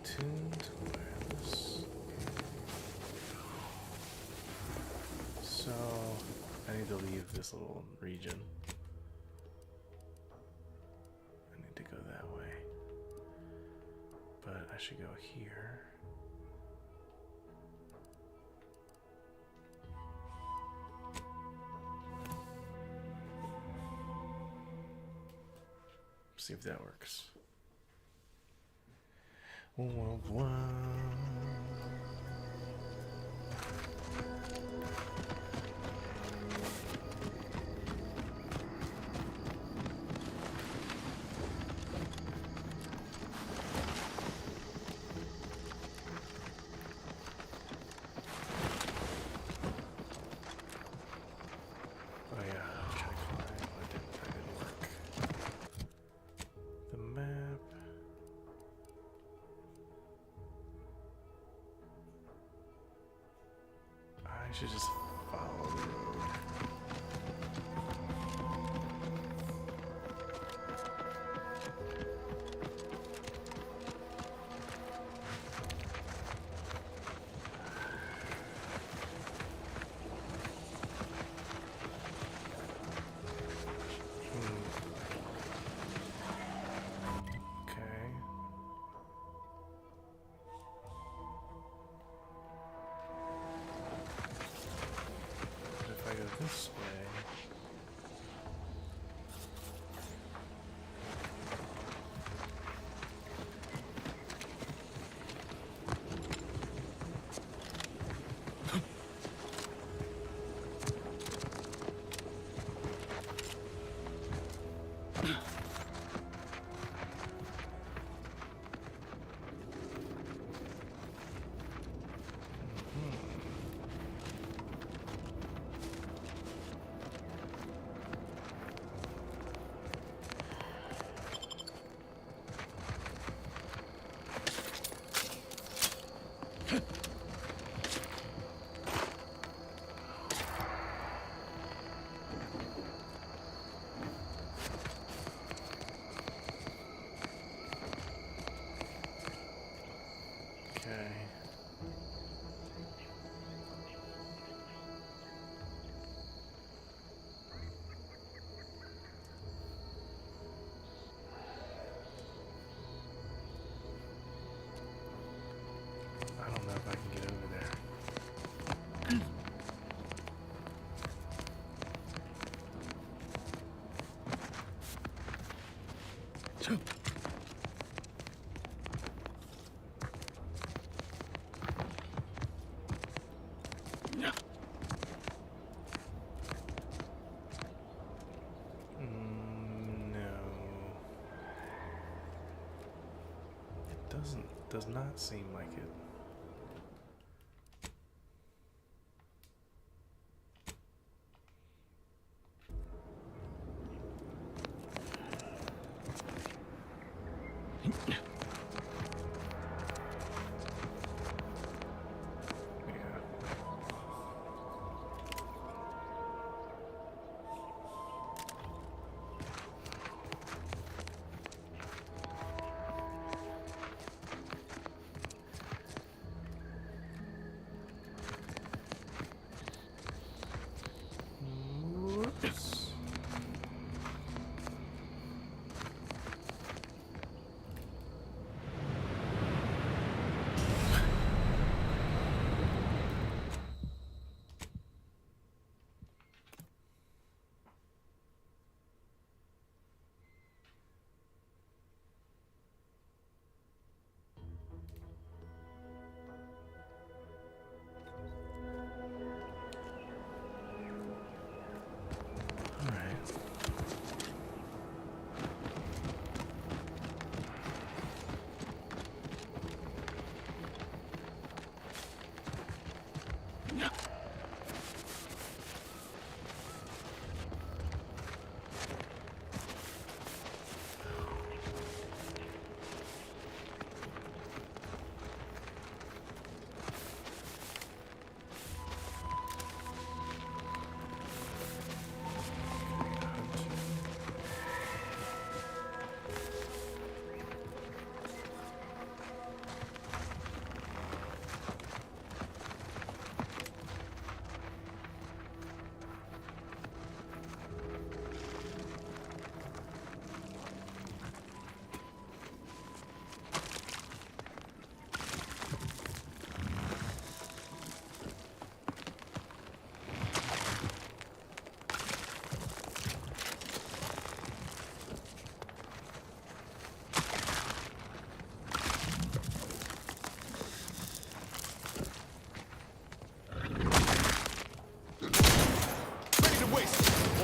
Tuned wireless. So I need to leave this little region. I need to go that way. But I should go here. See if that works. Wah, wah. Oh yeah, I tried to climb, but that didn't work. The map. I should just follow the road. Okay. But if I go this way, okay. I don't know if I can get over there. No. It does not seem like it.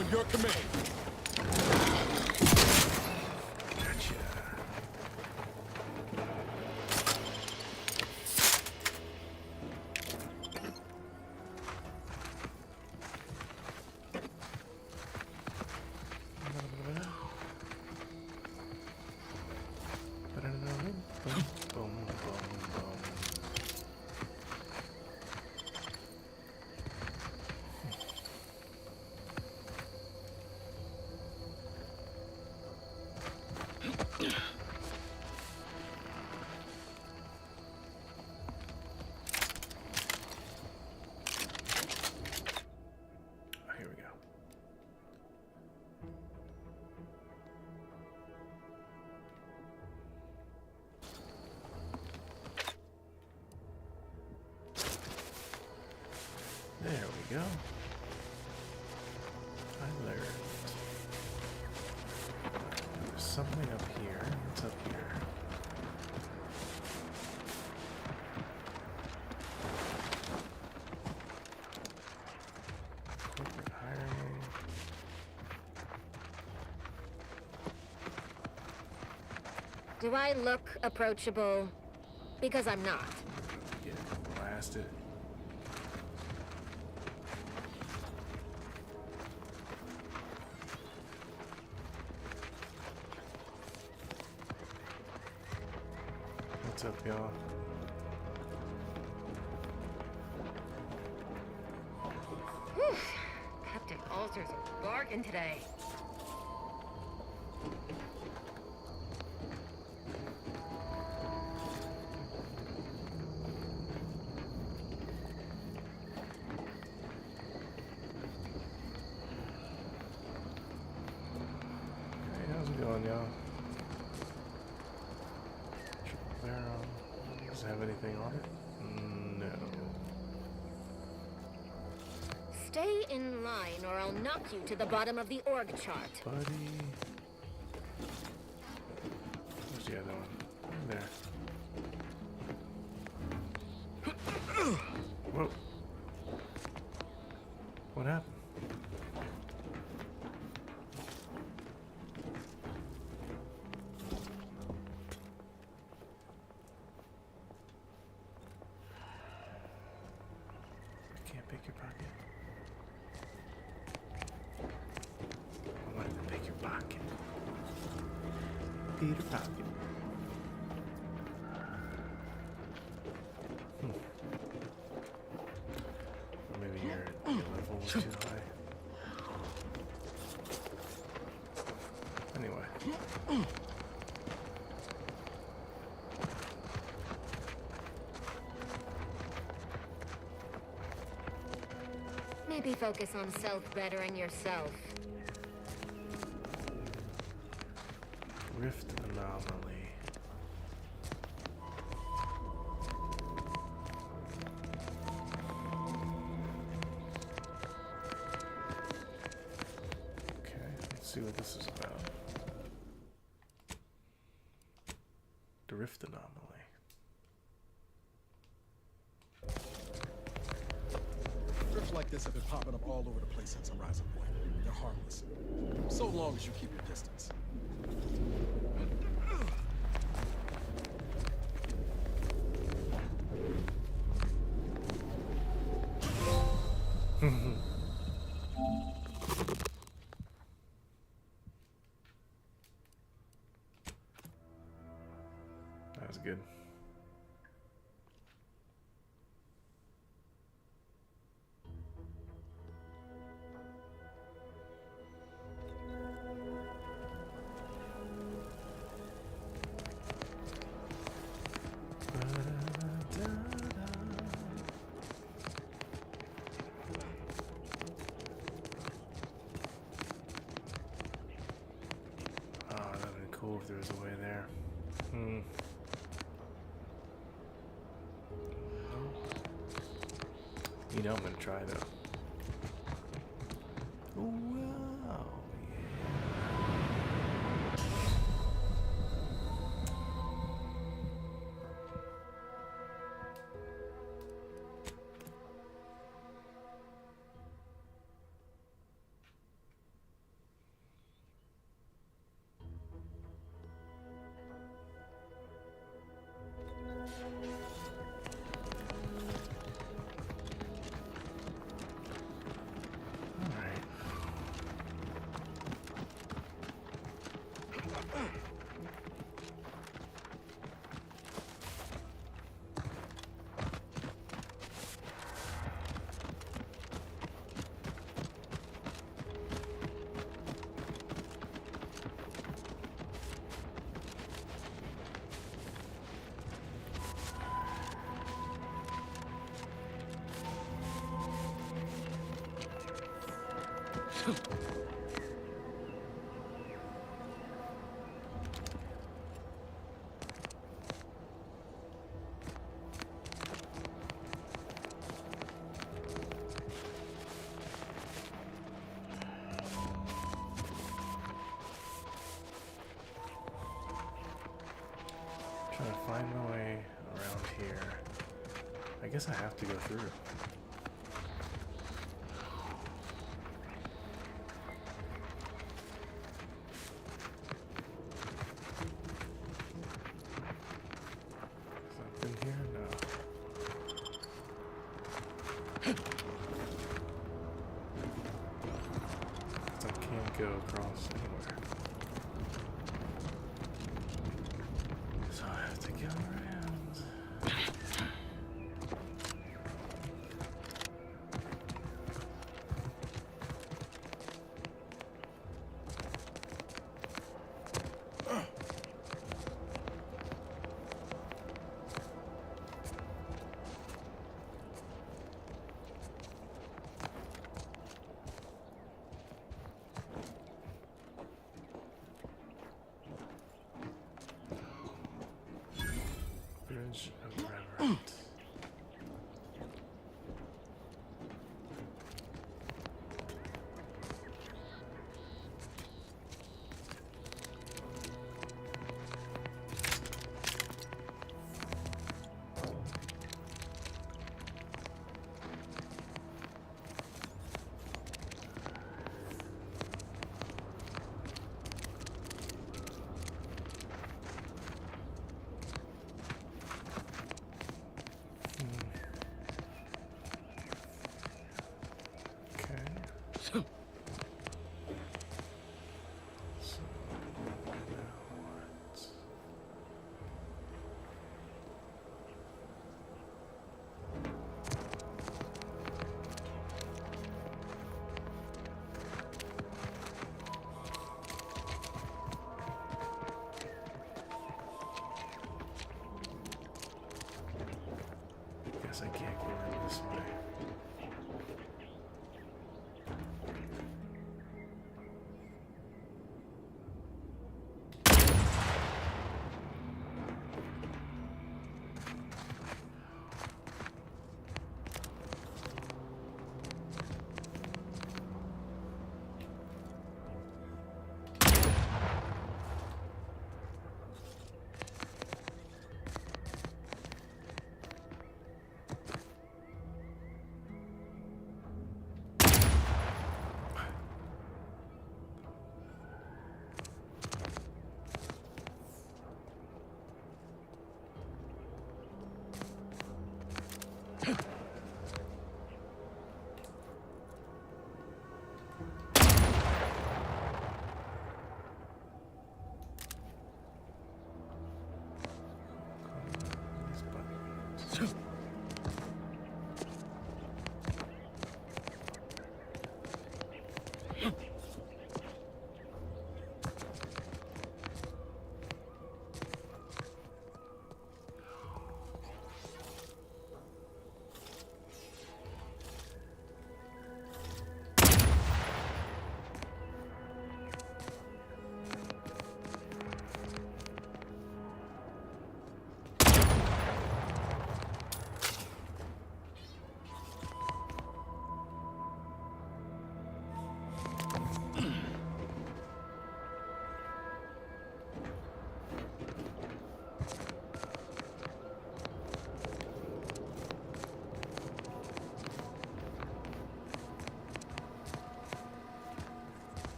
On your command. Gotcha. Boom, boom, boom. Here we go. There we go. I learned. There's something up here. What's up here? Corporate hiring. Do I look approachable? Because I'm not. Get blasted. What's up, y'all? Whew. Captain Ulcer's a bargain today. Hey, how's it going, y'all? Triple barrel. Does it have anything on it? No. Stay in line or I'll knock you to the bottom of the org chart. Buddy. Where's the other one? There. Whoa. What happened? I can't pick your pocket. I wanted to pick your pocket. Peter Pocket. Or maybe your level was too high. Anyway. Maybe focus on self-bettering yourself. Rift anomaly. Okay, let's see what this is about. The rift anomaly. Drifts like this have been popping up all over the place since Horizon Point. They're harmless. So long as you keep your distance. That was good. Oh, that would have been cool if there was a way there. You know I'm gonna try though. Wow. Trying to find my way around here. I guess I have to go through. Something here? No. I can't go across anywhere. So I have to go around. Bridge of Reverend. Guess I can't go in this way.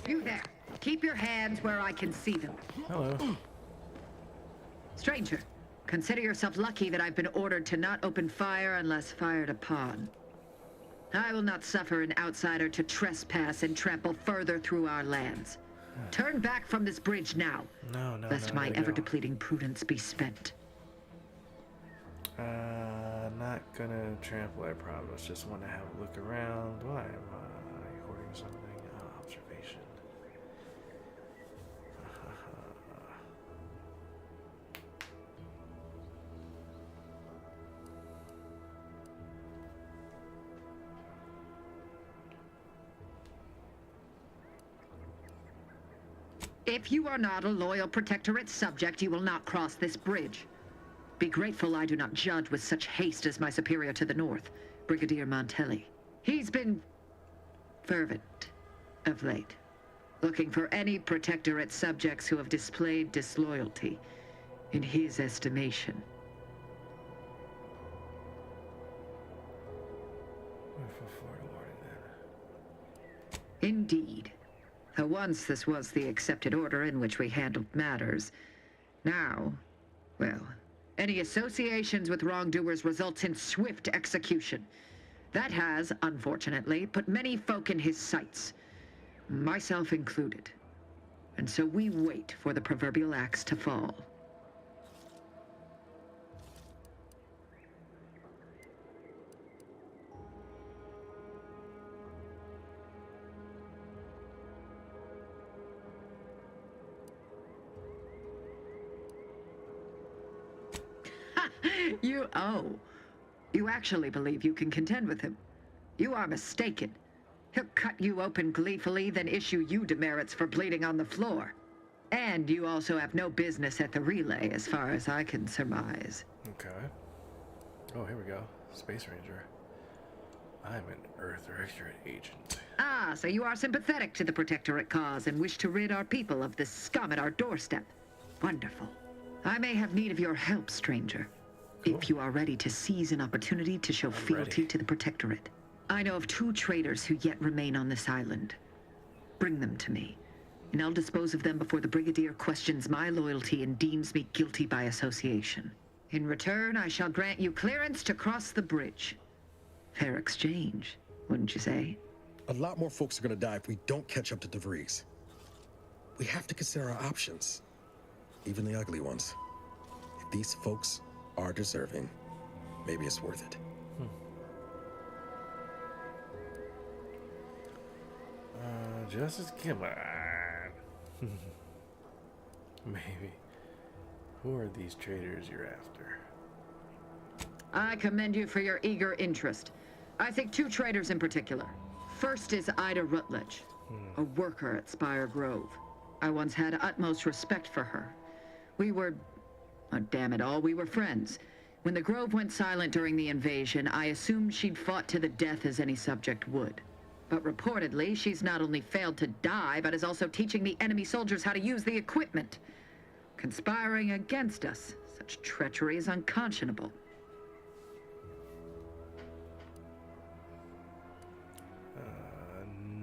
You there. Keep your hands where I can see them. Hello. Stranger, consider yourself lucky that I've been ordered to not open fire unless fired upon. I will not suffer an outsider to trespass and trample further through our lands. Turn back from this bridge now, lest my ever-depleting prudence be spent. Not gonna trample, I promise. Just want to have a look around. Why am I hoarding something? Observation. If you are not a loyal Protectorate subject, you will not cross this bridge. Be grateful I do not judge with such haste as my superior to the north, Brigadier Montelli. He's been fervent of late, looking for any Protectorate subjects who have displayed disloyalty in his estimation. Indeed. Though once this was the accepted order in which we handled matters. Now, well, any associations with wrongdoers results in swift execution. That has, unfortunately, put many folk in his sights, myself included. And so we wait for the proverbial axe to fall. You actually believe you can contend with him. You are mistaken. He'll cut you open gleefully, then issue you demerits for bleeding on the floor. And you also have no business at the relay, as far as I can surmise. Okay. Oh, here we go. Space Ranger. I'm an Earth Directorate agent. Ah, so you are sympathetic to the Protectorate cause and wish to rid our people of this scum at our doorstep. Wonderful. I may have need of your help, stranger. Cool. If you are ready to seize an opportunity to show fealty to the Protectorate. I know of 2 traitors who yet remain on this island. Bring them to me, and I'll dispose of them before the Brigadier questions my loyalty and deems me guilty by association. In return, I shall grant you clearance to cross the bridge. Fair exchange, wouldn't you say? A lot more folks are gonna die if we don't catch up to DeVries. We have to consider our options, even the ugly ones. If these folks are deserving, maybe it's worth it. Justice, come on. Maybe. Who are these traitors you're after? I commend you for your eager interest. I think 2 traitors in particular. First is Ida Rutledge, a worker at Spire Grove. I once had utmost respect for her. We were, oh, damn it all, we were friends. When the Grove went silent during the invasion, I assumed she'd fought to the death as any subject would. But reportedly, she's not only failed to die, but is also teaching the enemy soldiers how to use the equipment. Conspiring against us. Such treachery is unconscionable.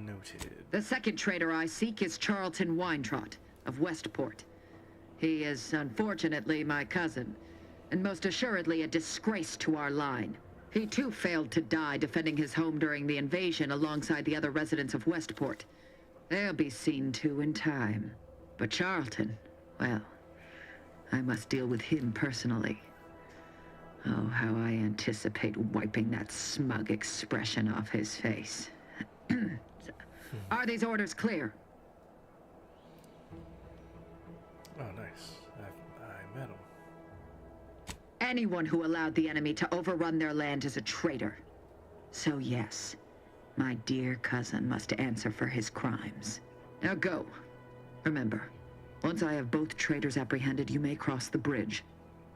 Noted. The second traitor I seek is Charlton Weintraut of Westport. He is, unfortunately, my cousin, and most assuredly a disgrace to our line. He too failed to die defending his home during the invasion alongside the other residents of Westport. They'll be seen to in time. But Charlton, well, I must deal with him personally. Oh, how I anticipate wiping that smug expression off his face. Are these orders clear? Oh, nice. I met him. Anyone who allowed the enemy to overrun their land is a traitor. So yes, my dear cousin must answer for his crimes. Now go. Remember, once I have both traitors apprehended, you may cross the bridge.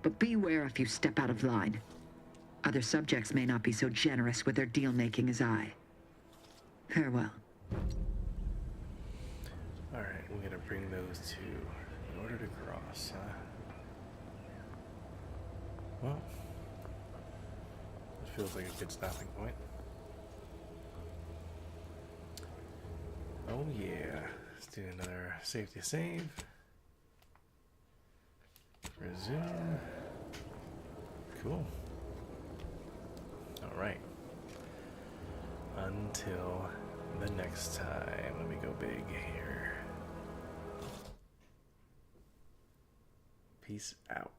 But beware if you step out of line. Other subjects may not be so generous with their deal-making as I. Farewell. Alright, we're gonna bring those 2 in order to cross, huh? Well, it feels like a good stopping point. Oh yeah, let's do another safety save. Resume. Cool. Alright. Until the next time, let me go big here. Peace out.